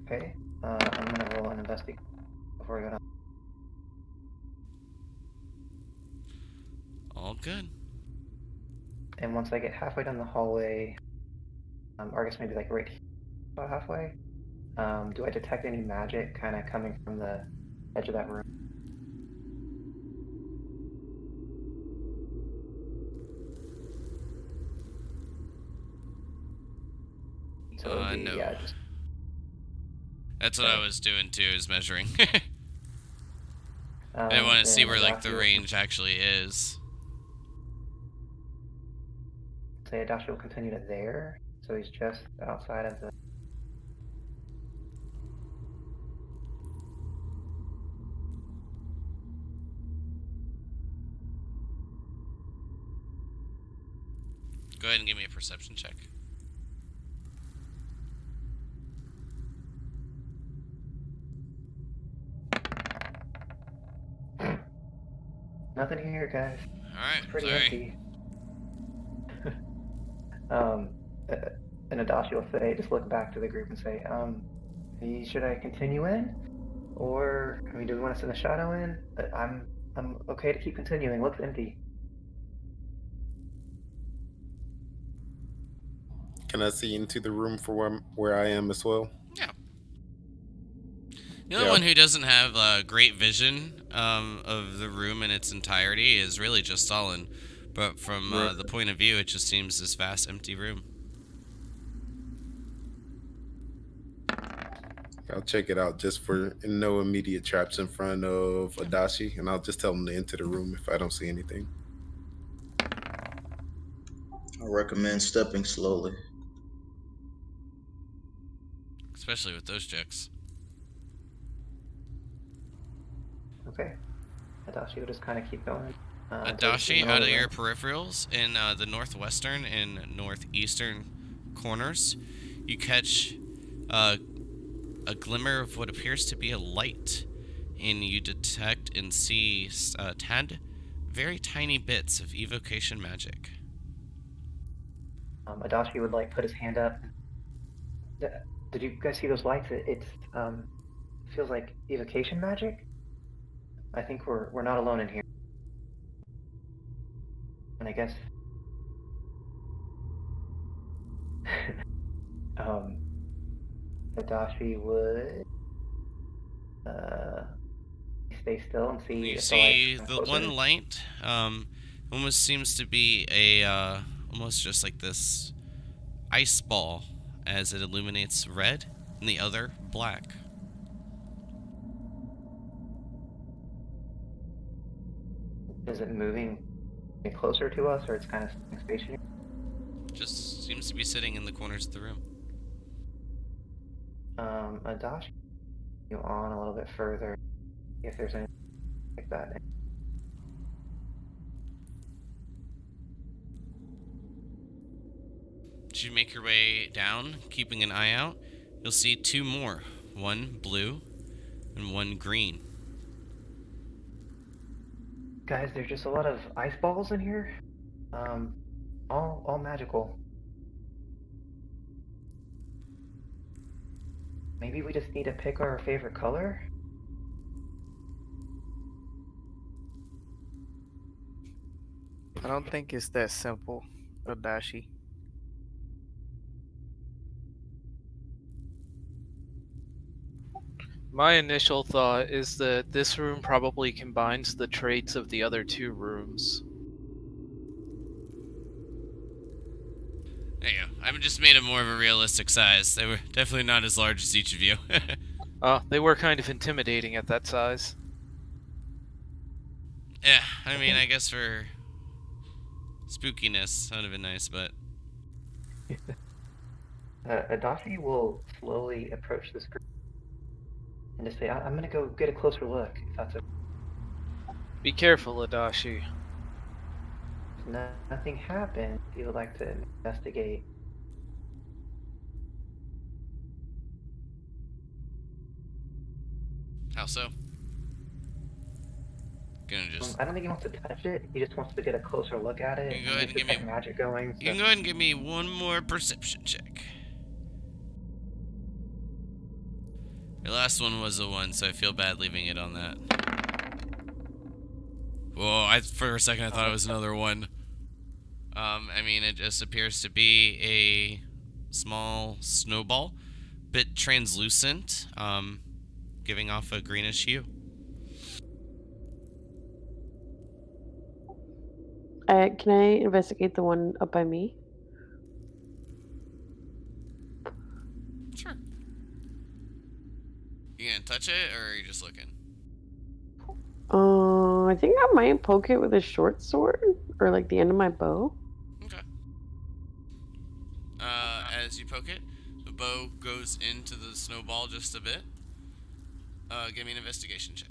Okay. I'm gonna roll an investigate before we go down.
All good.
And once I get halfway down the hallway, or I guess maybe like right here, about halfway, do I detect any magic kind of coming from the edge of that room? So it would be,
No.
yeah, just.
That's what I was doing too, is measuring. I want to see
then
where like the
Adachi will-
range actually is.
Say Adachi will continue to there, so he's just outside of the.
Go ahead and give me a perception check.
Nothing here, guys.
Alright,
It's pretty
sorry.
empty. uh, and Adachi will say, just look back to the group and say, should I continue in? Or, I mean, do we want to send the shadow in? I'm okay to keep continuing. Looks empty.
Can I see into the room for where I am as well?
Yeah. The only one who doesn't have great vision of the room in its entirety is really just Stalin. But from the point of view, it just seems this vast, empty room.
I'll check it out just for no immediate traps in front of Adachi, and I'll just tell him to enter the room if I don't see anything.
I recommend stepping slowly.
Especially with those checks.
Okay. Adachi will just kind of keep going.
Adachi, out of your peripherals, in the northwestern and northeastern corners, you catch a glimmer of what appears to be a light, and you detect and see very tiny bits of evocation magic.
Adachi would like put his hand up. Did you guys see those lights? It feels like evocation magic. I think we're not alone in here. And I guess Adachi would stay still and see.
You
if
see
the
the one light almost seems to be a almost just like this ice ball as it illuminates red, and the other black.
Is it moving closer to us, or it's kind of stationary?
Just seems to be sitting in the corners of the room.
Adachi, you on a little bit further, if there's anything like that.
As you make your way down, keeping an eye out, you'll see two more. One blue and one green.
Guys, there's just a lot of ice balls in here. All magical. Maybe we just need to pick our favorite color?
I don't think it's that simple, Adachi.
My initial thought is that this room probably combines the traits of the other two rooms.
There you go. I just made it more of a realistic size. They were definitely not as large as each of you.
They were kind of intimidating at that size.
Yeah, I mean, I guess for spookiness, that would have been nice, but...
Adachi will slowly approach this group and just say, I'm gonna go get a closer look, if that's okay.
Be careful, Adachi.
If nothing happens, you would like to investigate.
How so? Gonna just...
I don't think he wants to touch it. He just wants to get a closer look at it.
You can go ahead and give me
magic going.
You can go ahead and give me one more perception check. Your last one was a 1, so I feel bad leaving it on that. Whoa, for a second I thought it was another 1. I mean, it just appears to be a small snowball, bit translucent, giving off a greenish hue.
Can I investigate the one up by me?
Sure. You gonna touch it, or are you just looking?
I think I might poke it with a short sword, or like the end of my bow.
Okay. As you poke it, the bow goes into the snowball just a bit. Give me an investigation check.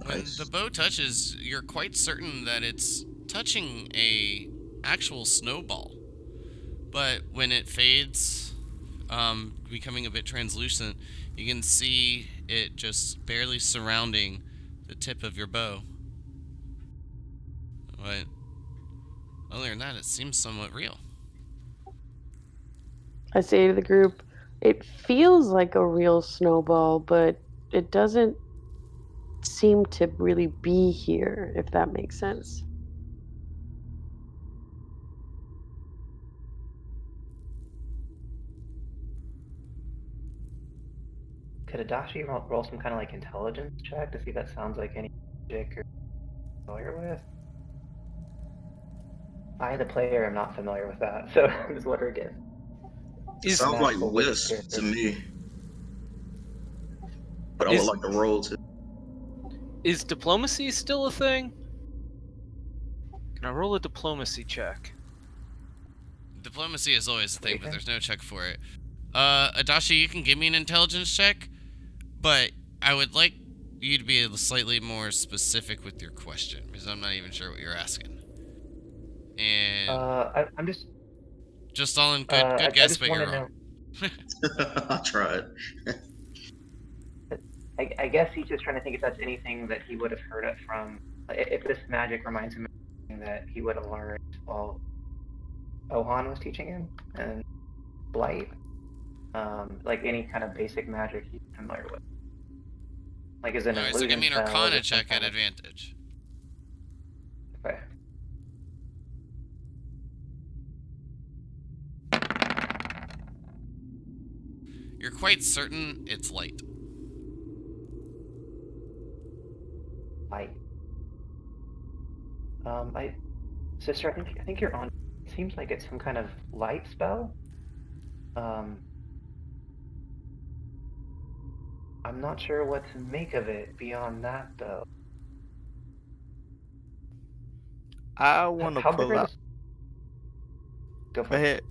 When the bow touches, you're quite certain that it's touching a actual snowball. But when it fades, becoming a bit translucent, you can see it just barely surrounding the tip of your bow. But other than that, it seems somewhat real.
I say to the group, it feels like a real snowball, but it doesn't seem to really be here, if that makes sense.
Could Adachi roll some kind of like intelligence check to see if that sounds like any magic or familiar with? I, the player, am not familiar with that, so just let her get.
It sounds like Wisp to me. But I would like to roll too.
Is diplomacy still a thing? Can I roll a diplomacy check?
Diplomacy is always a thing, but there's no check for it. Adachi, you can give me an intelligence check, but I would like you to be slightly more specific with your question, because I'm not even sure what you're asking. And
I'm
just all in good guess, but you're wrong.
I tried.
I guess he's just trying to think if that's anything that he would have heard it from. If this magic reminds him of something that he would have learned while Ohan was teaching him, and Blight. Like any kind of basic magic he's familiar with. Like is an
Alright, so give me an Arcana check at advantage.
Okay.
You're quite certain it's light.
Light. Sister, I think you're on. It seems like it's some kind of light spell. I'm not sure what to make of it beyond that, though.
I want to pull out.
Go for
Go ahead.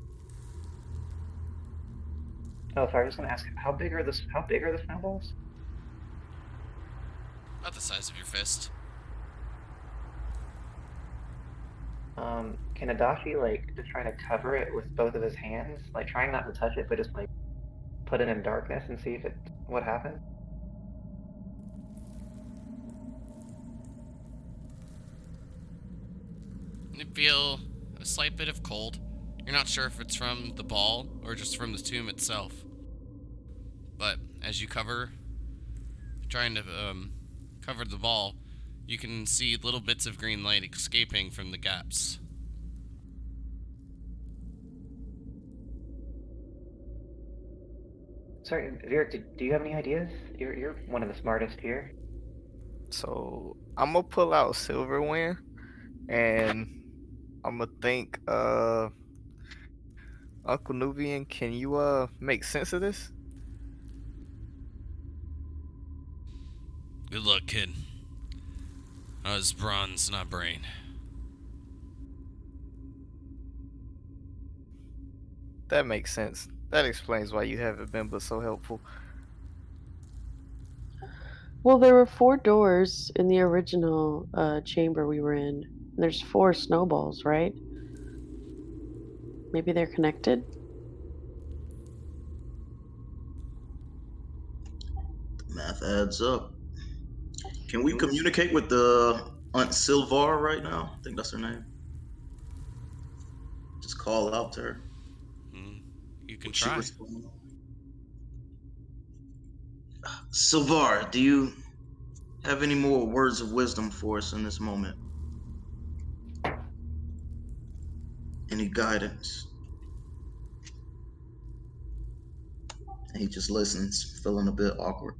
Oh, sorry. I was going to ask, how big are the snowballs?
About the size of your fist.
Can Adachi like just try to cover it with both of his hands, like trying not to touch it, but just like put it in darkness and see what happens?
You feel a slight bit of cold. You're not sure if it's from the ball or just from the tomb itself. But as you trying to cover the ball, you can see little bits of green light escaping from the gaps.
sorry, Vieric, do you have any ideas? You're one of the smartest here.
So I'm gonna pull out Silverwind, and I'm gonna think, Uncle Nubian, can you make sense of this?
Good luck, kid. I was bronze, not brain.
That makes sense. That explains why you haven't been but so helpful.
Well, there were 4 doors in the original chamber we were in. There's 4 snowballs, right? Maybe they're connected?
Math adds up. Can we communicate with the Aunt Sylvare right now? I think that's her name. Just call out to her.
You can
Would she
try.
respond? Sylvare, do you have any more words of wisdom for us in this moment? Any guidance? And he just listens, feeling a bit awkward.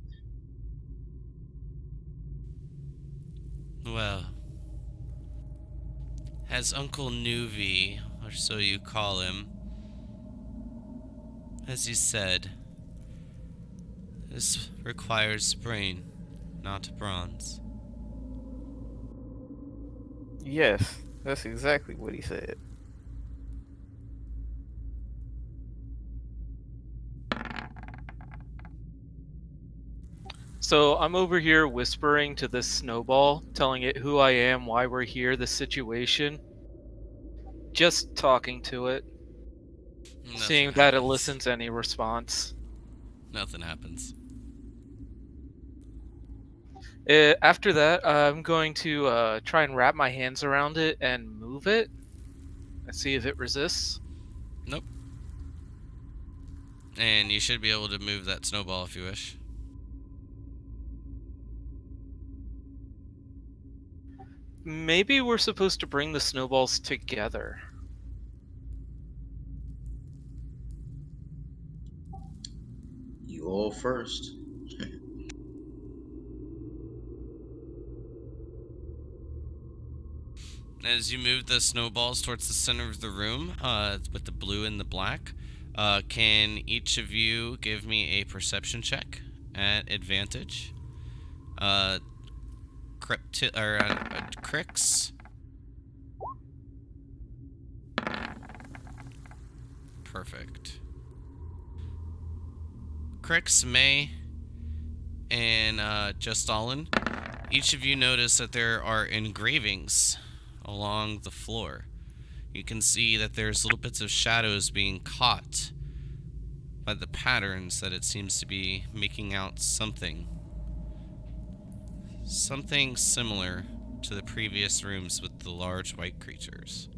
Well, as Uncle Nuvi, or so you call him, as he said, this requires brain, not bronze.
Yes, that's exactly what he said.
So I'm over here whispering to this snowball, telling it who I am, why we're here, the situation. Just talking to it, seeing that it listens any response.
Nothing happens.
After that, I'm going to try and wrap my hands around it and move it and see if it resists.
Nope. And you should be able to move that snowball if you wish.
Maybe we're supposed to bring the snowballs together.
You all first.
As you move the snowballs towards the center of the room, with the blue and the black, can each of you give me a perception check at advantage? Crix. Perfect. Crix, May, and Justalin, each of you notice that there are engravings along the floor. You can see that there's little bits of shadows being caught by the patterns that it seems to be making out something similar to the previous rooms with the large white creatures.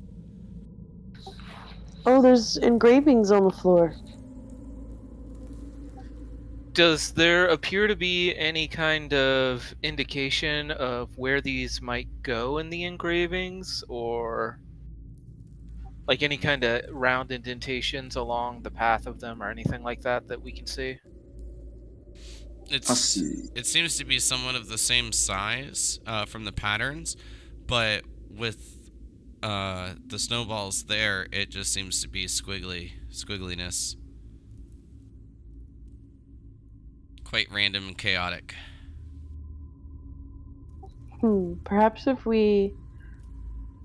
Oh, there's engravings on the floor.
Does there appear to be any kind of indication of where these might go in the engravings, or like any kind of round indentations along the path of them or anything like that that we can see?
I see.
It seems to be somewhat of the same size from the patterns, but with the snowballs there, it just seems to be squiggliness. Quite random and chaotic.
Perhaps if we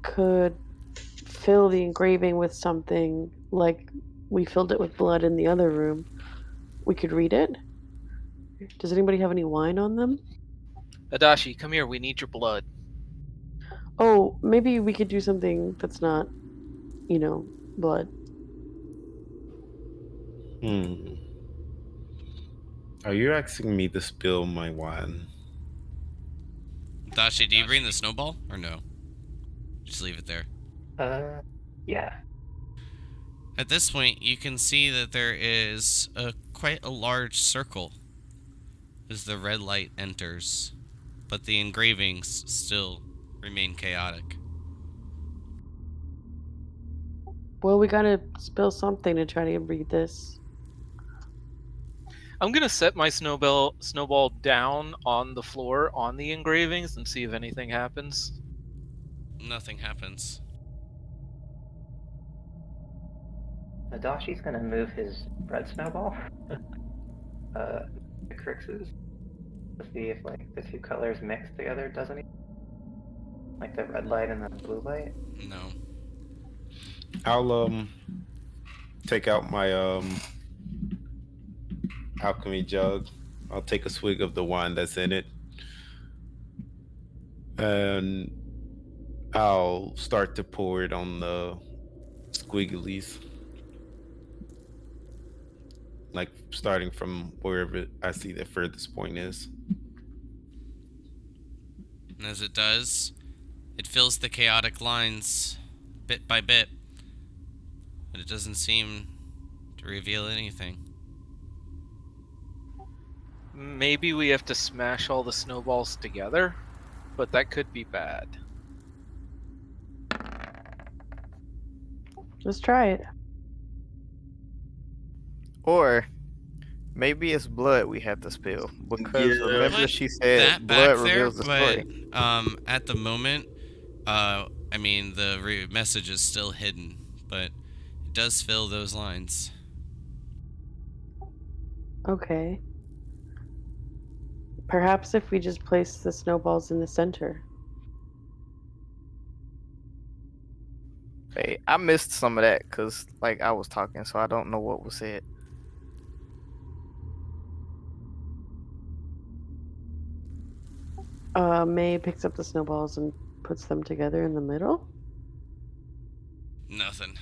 could fill the engraving with something like we filled it with blood in the other room, we could read it. Does anybody have any wine on them?
Adashi, come here, we need your blood.
Oh, maybe we could do something that's not, blood.
Are you asking me to spill my wine?
Dashi, do you bring the snowball or no? Just leave it there.
Yeah.
At this point, you can see that there is quite a large circle as the red light enters, but the engravings still remain chaotic.
Well, we gotta spill something to try to read this.
I'm gonna set my snowball down on the floor on the engravings and see if anything happens.
Nothing happens.
Adashi's gonna move his red snowball. Crix's to see if like the two colors mix together, doesn't he? Like the red light and the blue light.
No.
I'll take out my alchemy jug. I'll take a swig of the wine that's in it, and I'll start to pour it on the squigglies, like starting from wherever I see the furthest point is.
And as it does, it fills the chaotic lines bit by bit, but it doesn't seem to reveal anything.
Maybe we have to smash all the snowballs together, but that could be bad.
Let's try it.
Or maybe it's blood we have to spill because
Yeah.
remember
Put
she said
that
blood
back there,
reveals the story.
but at the moment, I mean, the message is still hidden, but it does fill those lines.
Okay. Perhaps if we just place the snowballs in the center.
Hey, I missed some of that because like I was talking, so I don't know what was said.
May picks up the snowballs and puts them together in the middle.
Nothing.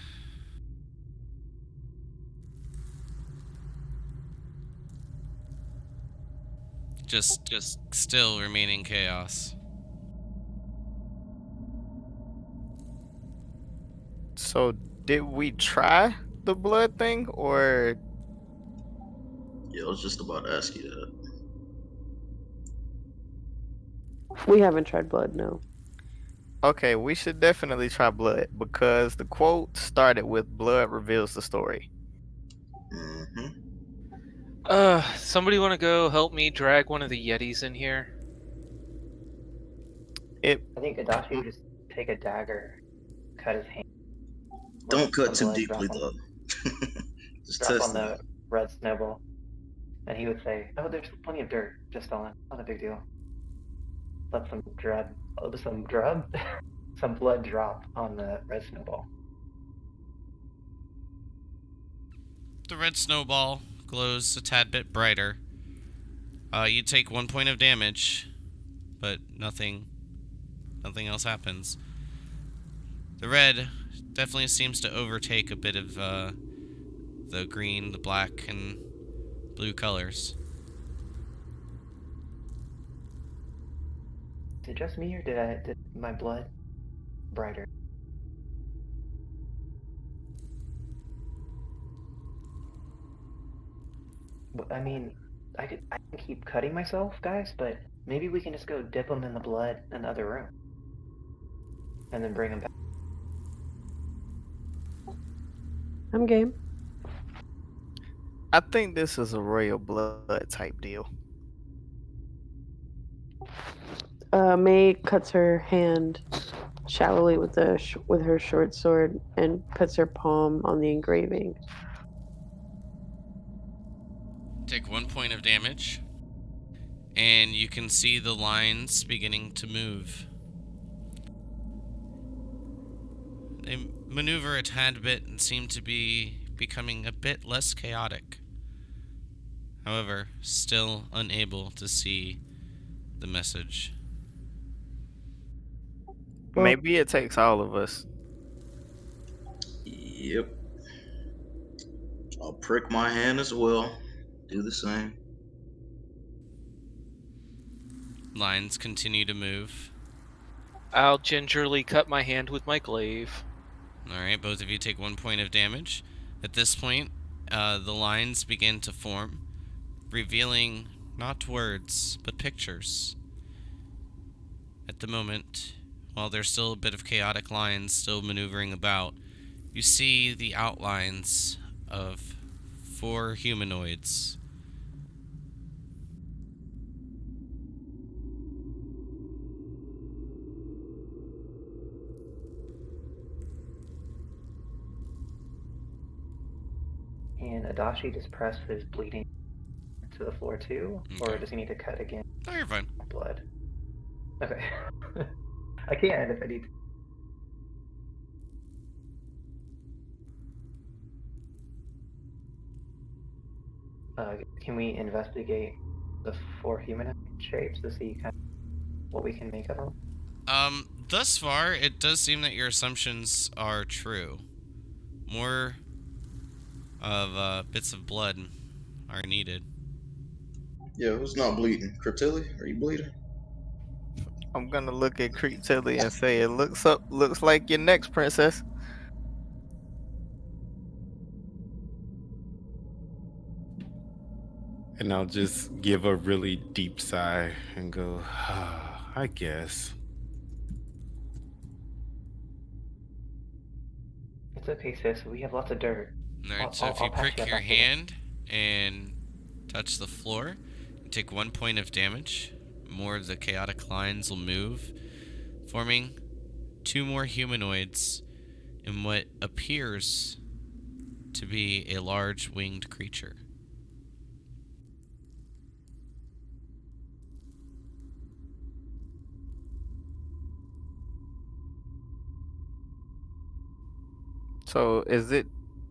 Just still remaining chaos.
So did we try the blood thing or
Yeah, I was just about to ask you that.
We haven't tried blood, no.
okay, we should definitely try blood because the quote started with blood reveals the story.
Mm-hmm.
Somebody want to go help me drag one of the Yetis in here?
I think Adachi would just take a dagger, cut his hand.
Don't cut too
blood
deeply,
drop
though. Just
drop
test
on the red snowball. And he would say, "Oh, there's plenty of dirt just on it. Not a big deal. Let some some blood drop on the red snowball."
The red snowball glows a tad bit brighter. You take 1 point of damage, but nothing else happens. The red definitely seems to overtake a bit of the green, the black, and blue colors.
Is it just me, or did my blood brighter? I mean, I can keep cutting myself, guys, but maybe we can just go dip them in the blood in the other room, and then bring them back.
I'm game.
I think this is a royal blood type deal.
May cuts her hand shallowly with her short sword and puts her palm on the engraving.
Take 1 point of damage, and you can see the lines beginning to move. They maneuver a tad bit and seem to be becoming a bit less chaotic. However, still unable to see the message.
Well-
Maybe it takes all of us.
Yep. I'll prick my hand as well. Do the same.
Lines continue to move.
I'll gingerly cut my hand with my glaive.
Alright, both of you take 1 point of damage. At this point, the lines begin to form, revealing not words, but pictures. At the moment, while there's still a bit of chaotic lines still maneuvering about, you see the outlines of 4 humanoids
Can Adashi just press his bleeding to the floor too? Or
Okay.
does he need to cut again?
No, you're fine.
Blood. Okay. I can if I need to. Can we investigate the 4 humanoid shapes to see kind of what we can make of them?
Thus far, it does seem that your assumptions are true. More of bits of blood are needed.
Yeah, who's not bleeding? Cryptilli, are you bleeding?
I'm gonna look at Creep Tilly and say, "It looks like your next princess."
And I'll just give a really deep sigh and go, I guess.
It's okay, sis. We have lots of dirt.
Alright, so if you
I'll patch
prick
you up
your
after this.
hand and touch the floor, you take 1 point of damage. More of the chaotic lines will move, forming 2 more humanoids in what appears to be a large winged creature.
So is it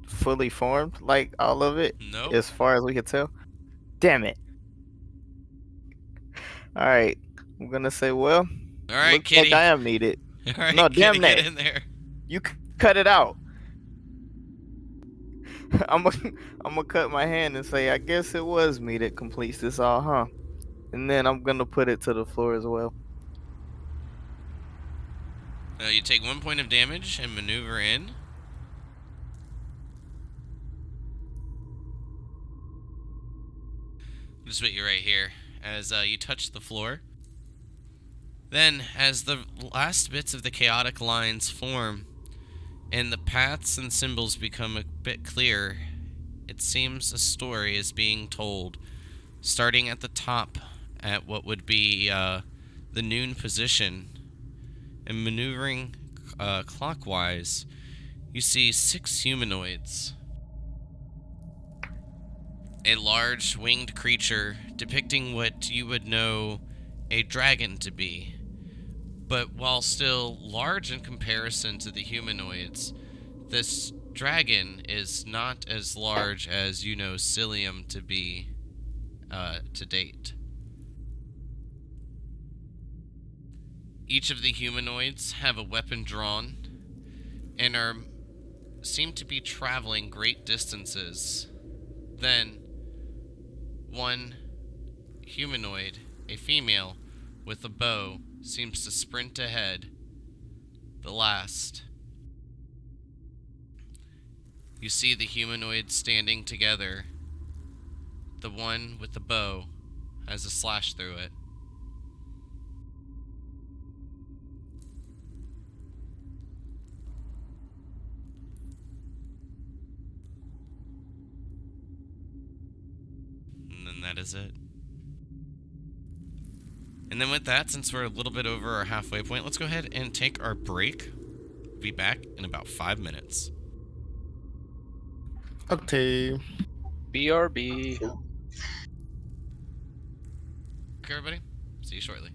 fully formed, like all of it,
Nope.
as far as we can tell? Damn it! All right, I'm gonna say, well,
Alright,
looks like
kitty.
I am needed.
Alright,
No,
kitty,
damn
get
that!
in there.
You cut it out. I'm gonna cut my hand and say, I guess it was me that completes this all, huh? And then I'm gonna put it to the floor as well.
You take 1 point of damage and maneuver in. Just put you right here as you touch the floor. Then, as the last bits of the chaotic lines form and the paths and symbols become a bit clearer, it seems a story is being told, starting at the top at what would be the noon position and maneuvering clockwise. You see 6 humanoids. A large winged creature depicting what you would know a dragon to be. But while still large in comparison to the humanoids, this dragon is not as large as you know Cilium to be to date. Each of the humanoids have a weapon drawn and seem to be traveling great distances. Then, one humanoid, a female with a bow, seems to sprint ahead. The last. You see the humanoids standing together. The one with the bow has a slash through it. And then that is it. And then with that, since we're a little bit over our halfway point, let's go ahead and take our break. We'll be back in about 5 minutes.
Okay.
BRB.
Okay, everybody. See you shortly.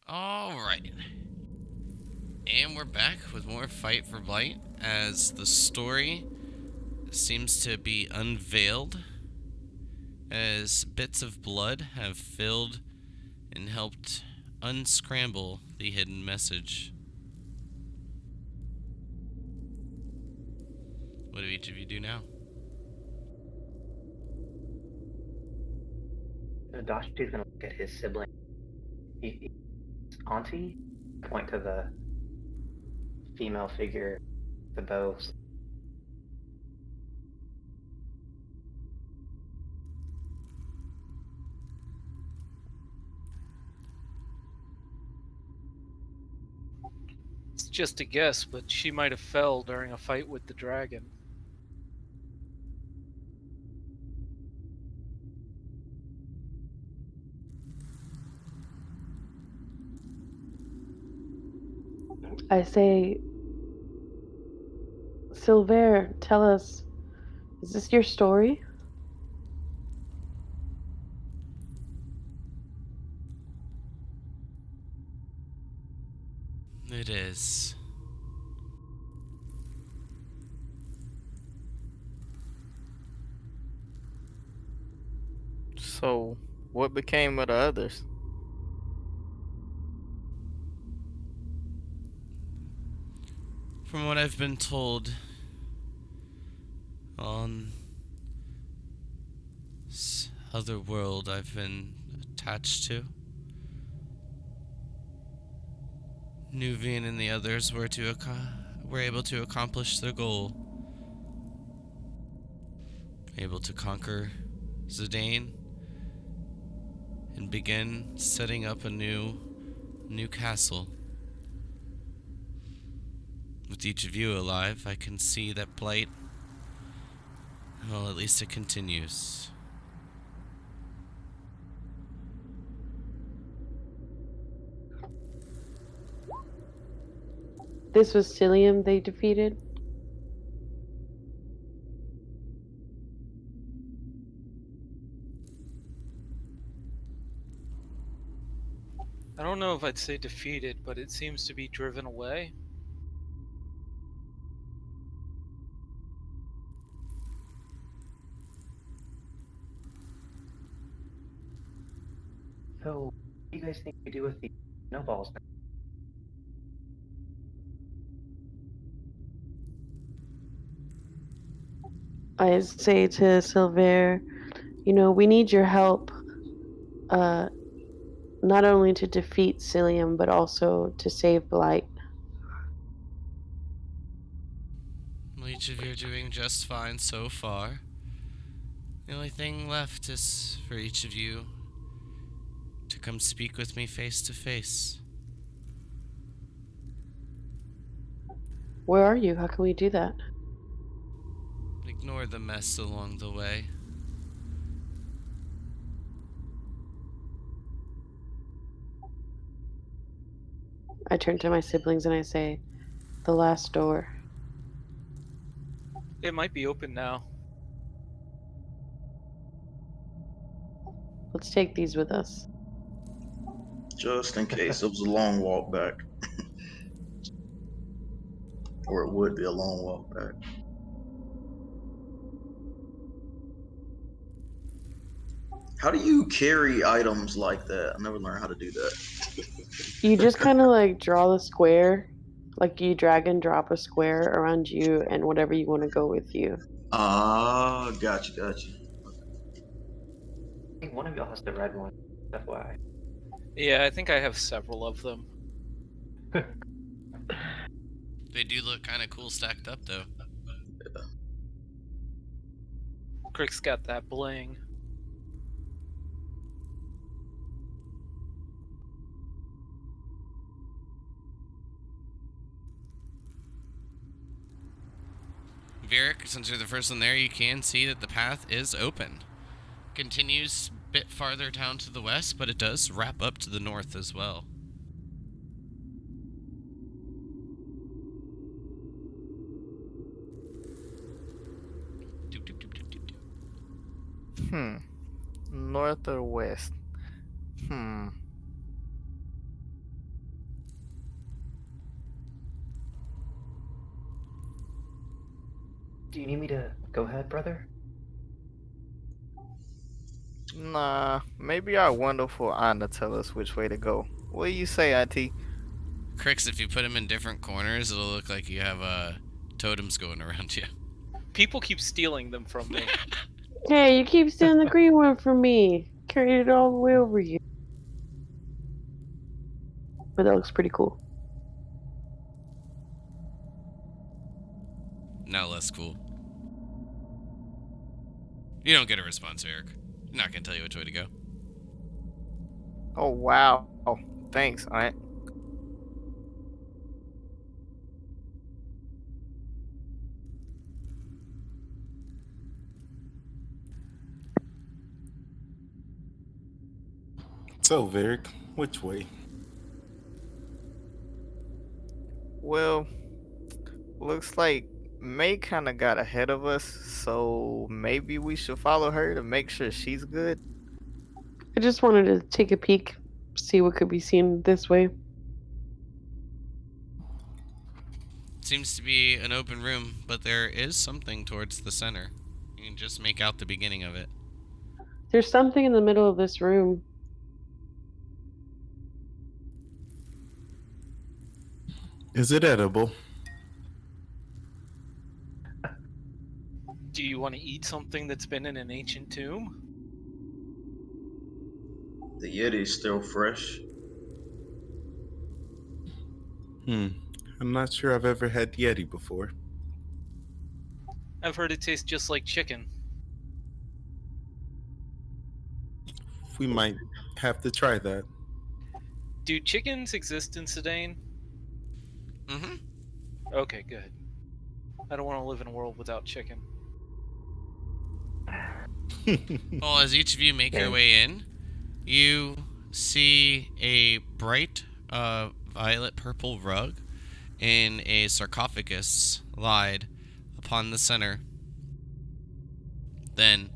Alright. And we're back with more Fight for Blight as the story seems to be unveiled as bits of blood have filled and helped unscramble the hidden message. What do each of you do now?
Dashi's gonna look at his sibling. His auntie, point to the female figure, the bow.
It's just a guess, but she might have fell during a fight with the dragon.
I say, Sylvare, tell us, is this your story?
It is.
So, what became of the others?
From what I've been told on this other world I've been attached to, Nuvian and the others were able to accomplish their goal. Able to conquer Zidane and begin setting up a new castle. With each of you alive, I can see that Blight, well, at least it continues.
This was Cilium they defeated?
I don't know if I'd say defeated, but it seems to be driven away.
So, what do you guys think we do with the snowballs now?
I say to Sylvare, we need your help, not only to defeat Cilium, but also to save Blight.
Well, each of you are doing just fine so far. The only thing left is for each of you to come speak with me face to face.
Where are you? How can we do that?
Ignore the mess along the way.
I turn to my siblings and I say, the last door.
It might be open now.
Let's take these with us.
Just in case it was a long walk back. Or it would be a long walk back. How do you carry items like that? I never learned how to do that.
You just kind of like draw the square, like you drag and drop a square around you and whatever you want to go with you.
Ah, gotcha.
I think one of y'all has the red one. FYI.
Yeah, I think I have several of them.
They do look kind of cool stacked up, though.
Crick's got that bling.
Varric, since you're the first one there, you can see that the path is open. Continues a bit farther down to the west, but it does wrap up to the north as well.
North or west?
Do you need me to go ahead, brother?
Nah, maybe our wonderful Anna tell us which way to go. What do you say, IT?
Crix, if you put them in different corners, it'll look like you have totems going around you.
People keep stealing them from me.
Hey, you keep stealing the green one from me. Carried it all the way over here. But that looks pretty cool.
Now less cool. You don't get a response, Eric. I'm not gonna tell you which way to go.
Oh, wow. Thanks, Aunt.
So, Varric, which way?
Well, looks like May kind of got ahead of us, so maybe we should follow her to make sure she's good.
I just wanted to take a peek, see what could be seen this way.
Seems to be an open room, but there is something towards the center. You can just make out the beginning of it.
There's something in the middle of this room.
Is it edible?
Do you want to eat something that's been in an ancient tomb?
The Yeti's still fresh.
I'm not sure I've ever had Yeti before.
I've heard it tastes just like chicken.
We might have to try that.
Do chickens exist in Sedain?
Mm-hmm.
Okay, good. I don't want to live in a world without chicken.
Well, as each of you make your way in, you see a bright violet purple rug in a sarcophagus lied upon the center. Then,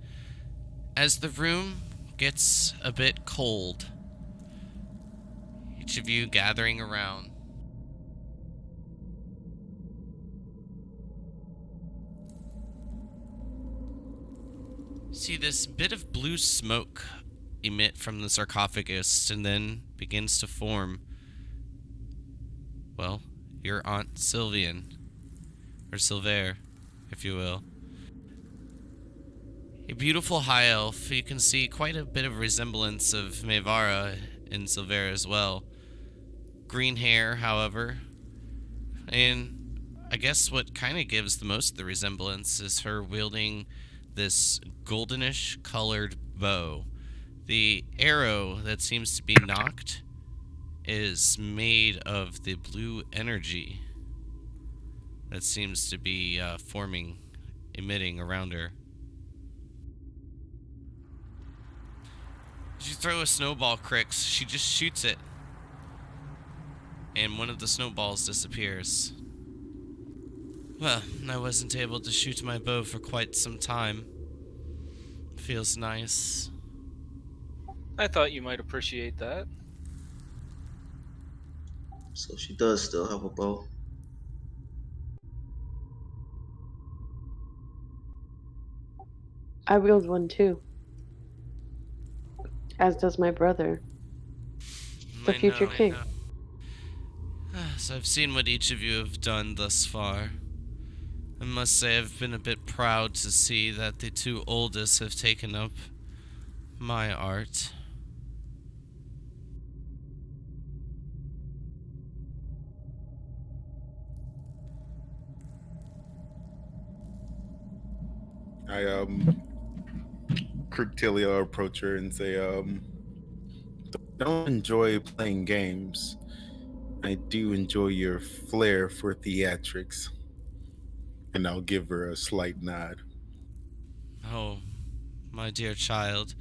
as the room gets a bit cold, each of you gathering around, see this bit of blue smoke emit from the sarcophagus and then begins to form, well, your Aunt Sylvian, or Sylvare, if you will. A beautiful high elf. You can see quite a bit of resemblance of Mevara in Sylvare as well. Green hair, however. And I guess what kind of gives the most of the resemblance is her wielding this goldenish colored bow. The arrow that seems to be knocked is made of the blue energy that seems to be emitting around her. As you throw a snowball, Crix, she just shoots it, and one of the snowballs disappears. Well, I wasn't able to shoot my bow for quite some time. Feels nice.
I thought you might appreciate that.
So she does still have a bow.
I wield one too. As does my brother, the future king.
So I've seen what each of you have done thus far. I must say I've been a bit proud to see that the two oldest have taken up my art.
I Crictilia approach her and say, don't enjoy playing games. I do enjoy your flair for theatrics. And I'll give her a slight nod.
Oh, my dear child,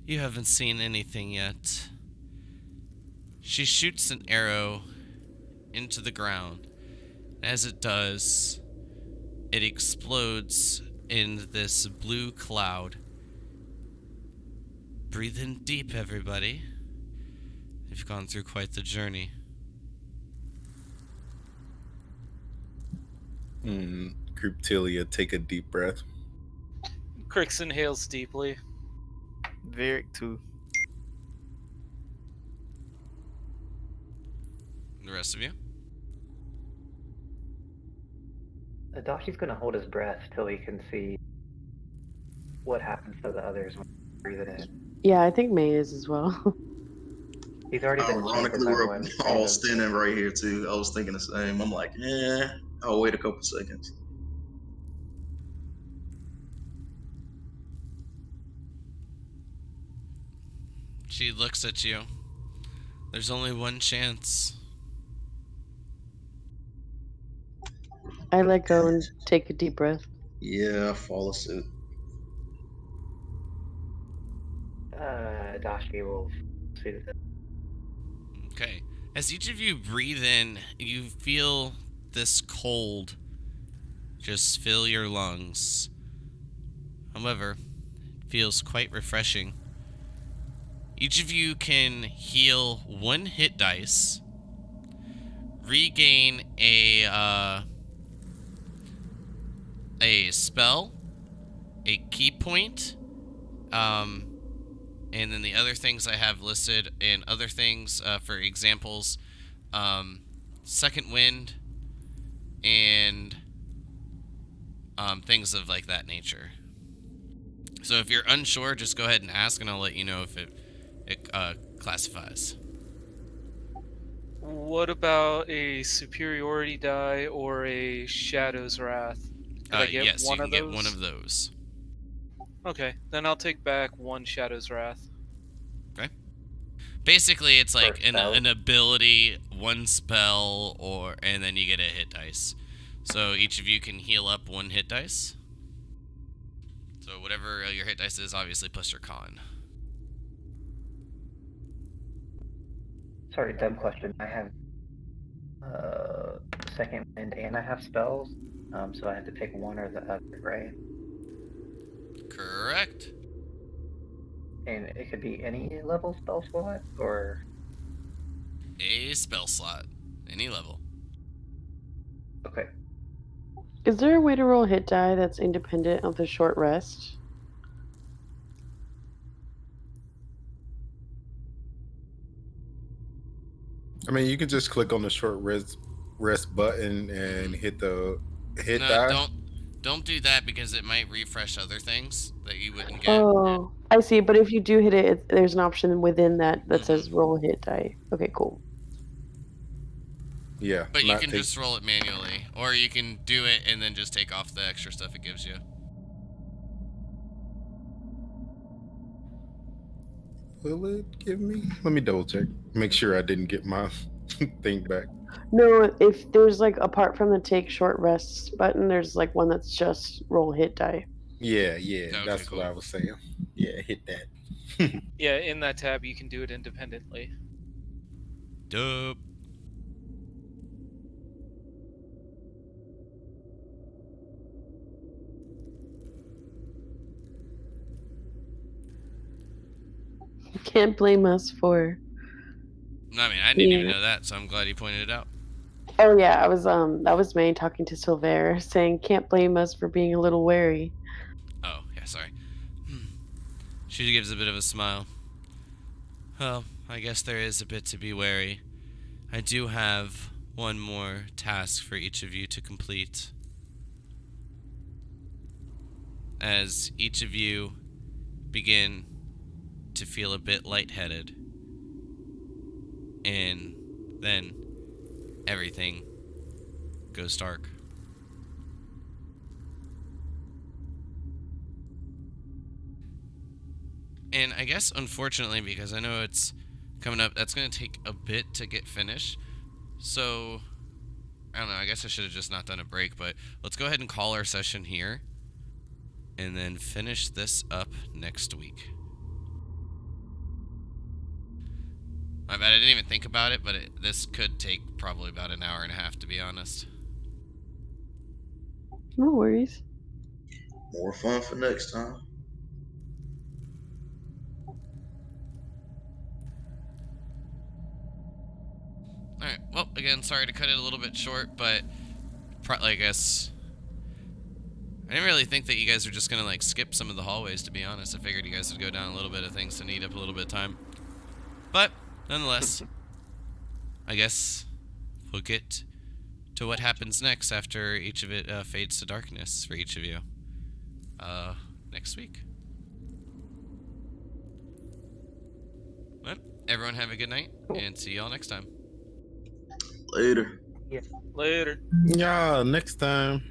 you haven't seen anything yet. She shoots an arrow into the ground. As it does, it explodes in this blue cloud. Breathe in deep, everybody. You've gone through quite the journey.
Cryptilia take a deep breath.
Crix inhales deeply.
Varric too.
The rest of you?
Adashi's gonna hold his breath till he can see what happens to the others when they breathe it in.
Yeah, I think May is as well.
He's already been checking
Ironically,
with
we're
everyone.
all standing right here too. I was thinking the same. I'm like, I'll wait a couple seconds.
She looks at you. There's only one chance.
I let go and take a deep breath.
Yeah, follow suit.
Adashi will see that.
Okay. As each of you breathe in, you feel this cold just fill your lungs. However, it feels quite refreshing. Each of you can heal 1 hit dice, regain a spell, a key point, and then the other things I have listed, and other things for examples, second wind, and things of like that nature. So if you're unsure, just go ahead and ask, and I'll let you know if it classifies.
What about a superiority die or a Shadow's Wrath? Could I get
Yes,
one
you can
of
get
those?
one of those.
Okay, then I'll take back 1 Shadow's Wrath.
Okay. Basically, it's like
For spell?
an ability, 1 spell, and then you get a hit dice. So each of you can heal up 1 hit dice. So whatever your hit dice is, obviously plus your con.
Sorry, dumb question. I have second wind and I have spells, so I have to pick one or the other, right?
Correct.
And it could be any level spell slot, or
A spell slot, any level.
okay.
Is there a way to roll hit die that's independent of the short rest?
I mean, you can just click on the short rest button and hit the hit
No,
die.
don't do that because it might refresh other things that you wouldn't get.
Oh, I see. But if you do hit it, there's an option within that says roll hit die. Okay, cool.
Yeah,
But you
not
can
take.
just roll it manually, or you can do it and then just take off the extra stuff it gives you.
Will it give me? Let me double check. Make sure I didn't get my thing back.
No, if there's like apart from the take short rests button, there's like one that's just roll hit die.
Yeah,
Okay,
that's
cool.
what I was saying. Yeah, hit that.
Yeah, in that tab you can do it independently.
Dope.
You can't blame us for.
I mean, I didn't even know that, so I'm glad you pointed it out.
Oh yeah, I was that was May talking to Sylvare saying can't blame us for being a little wary.
Oh, yeah, sorry. She gives a bit of a smile. Well, I guess there is a bit to be wary. I do have one more task for each of you to complete. As each of you begin to feel a bit lightheaded, and then everything goes dark. And I guess, unfortunately, because I know it's coming up, that's going to take a bit to get finished. So, I don't know, I guess I should have just not done a break, but let's go ahead and call our session here, and then finish this up next week. I bet I didn't even think about it, but this could take probably about an hour and a half, to be honest.
No worries.
More fun for next time.
Alright, well, again, sorry to cut it a little bit short, but I guess I didn't really think that you guys were just gonna like skip some of the hallways, to be honest. I figured you guys would go down a little bit of things to eat up a little bit of time. But, nonetheless, I guess we'll get to what happens next after each of it fades to darkness for each of you. Next week. Well, everyone have a good night, and see y'all next time.
Later.
Later.
Yeah, next time.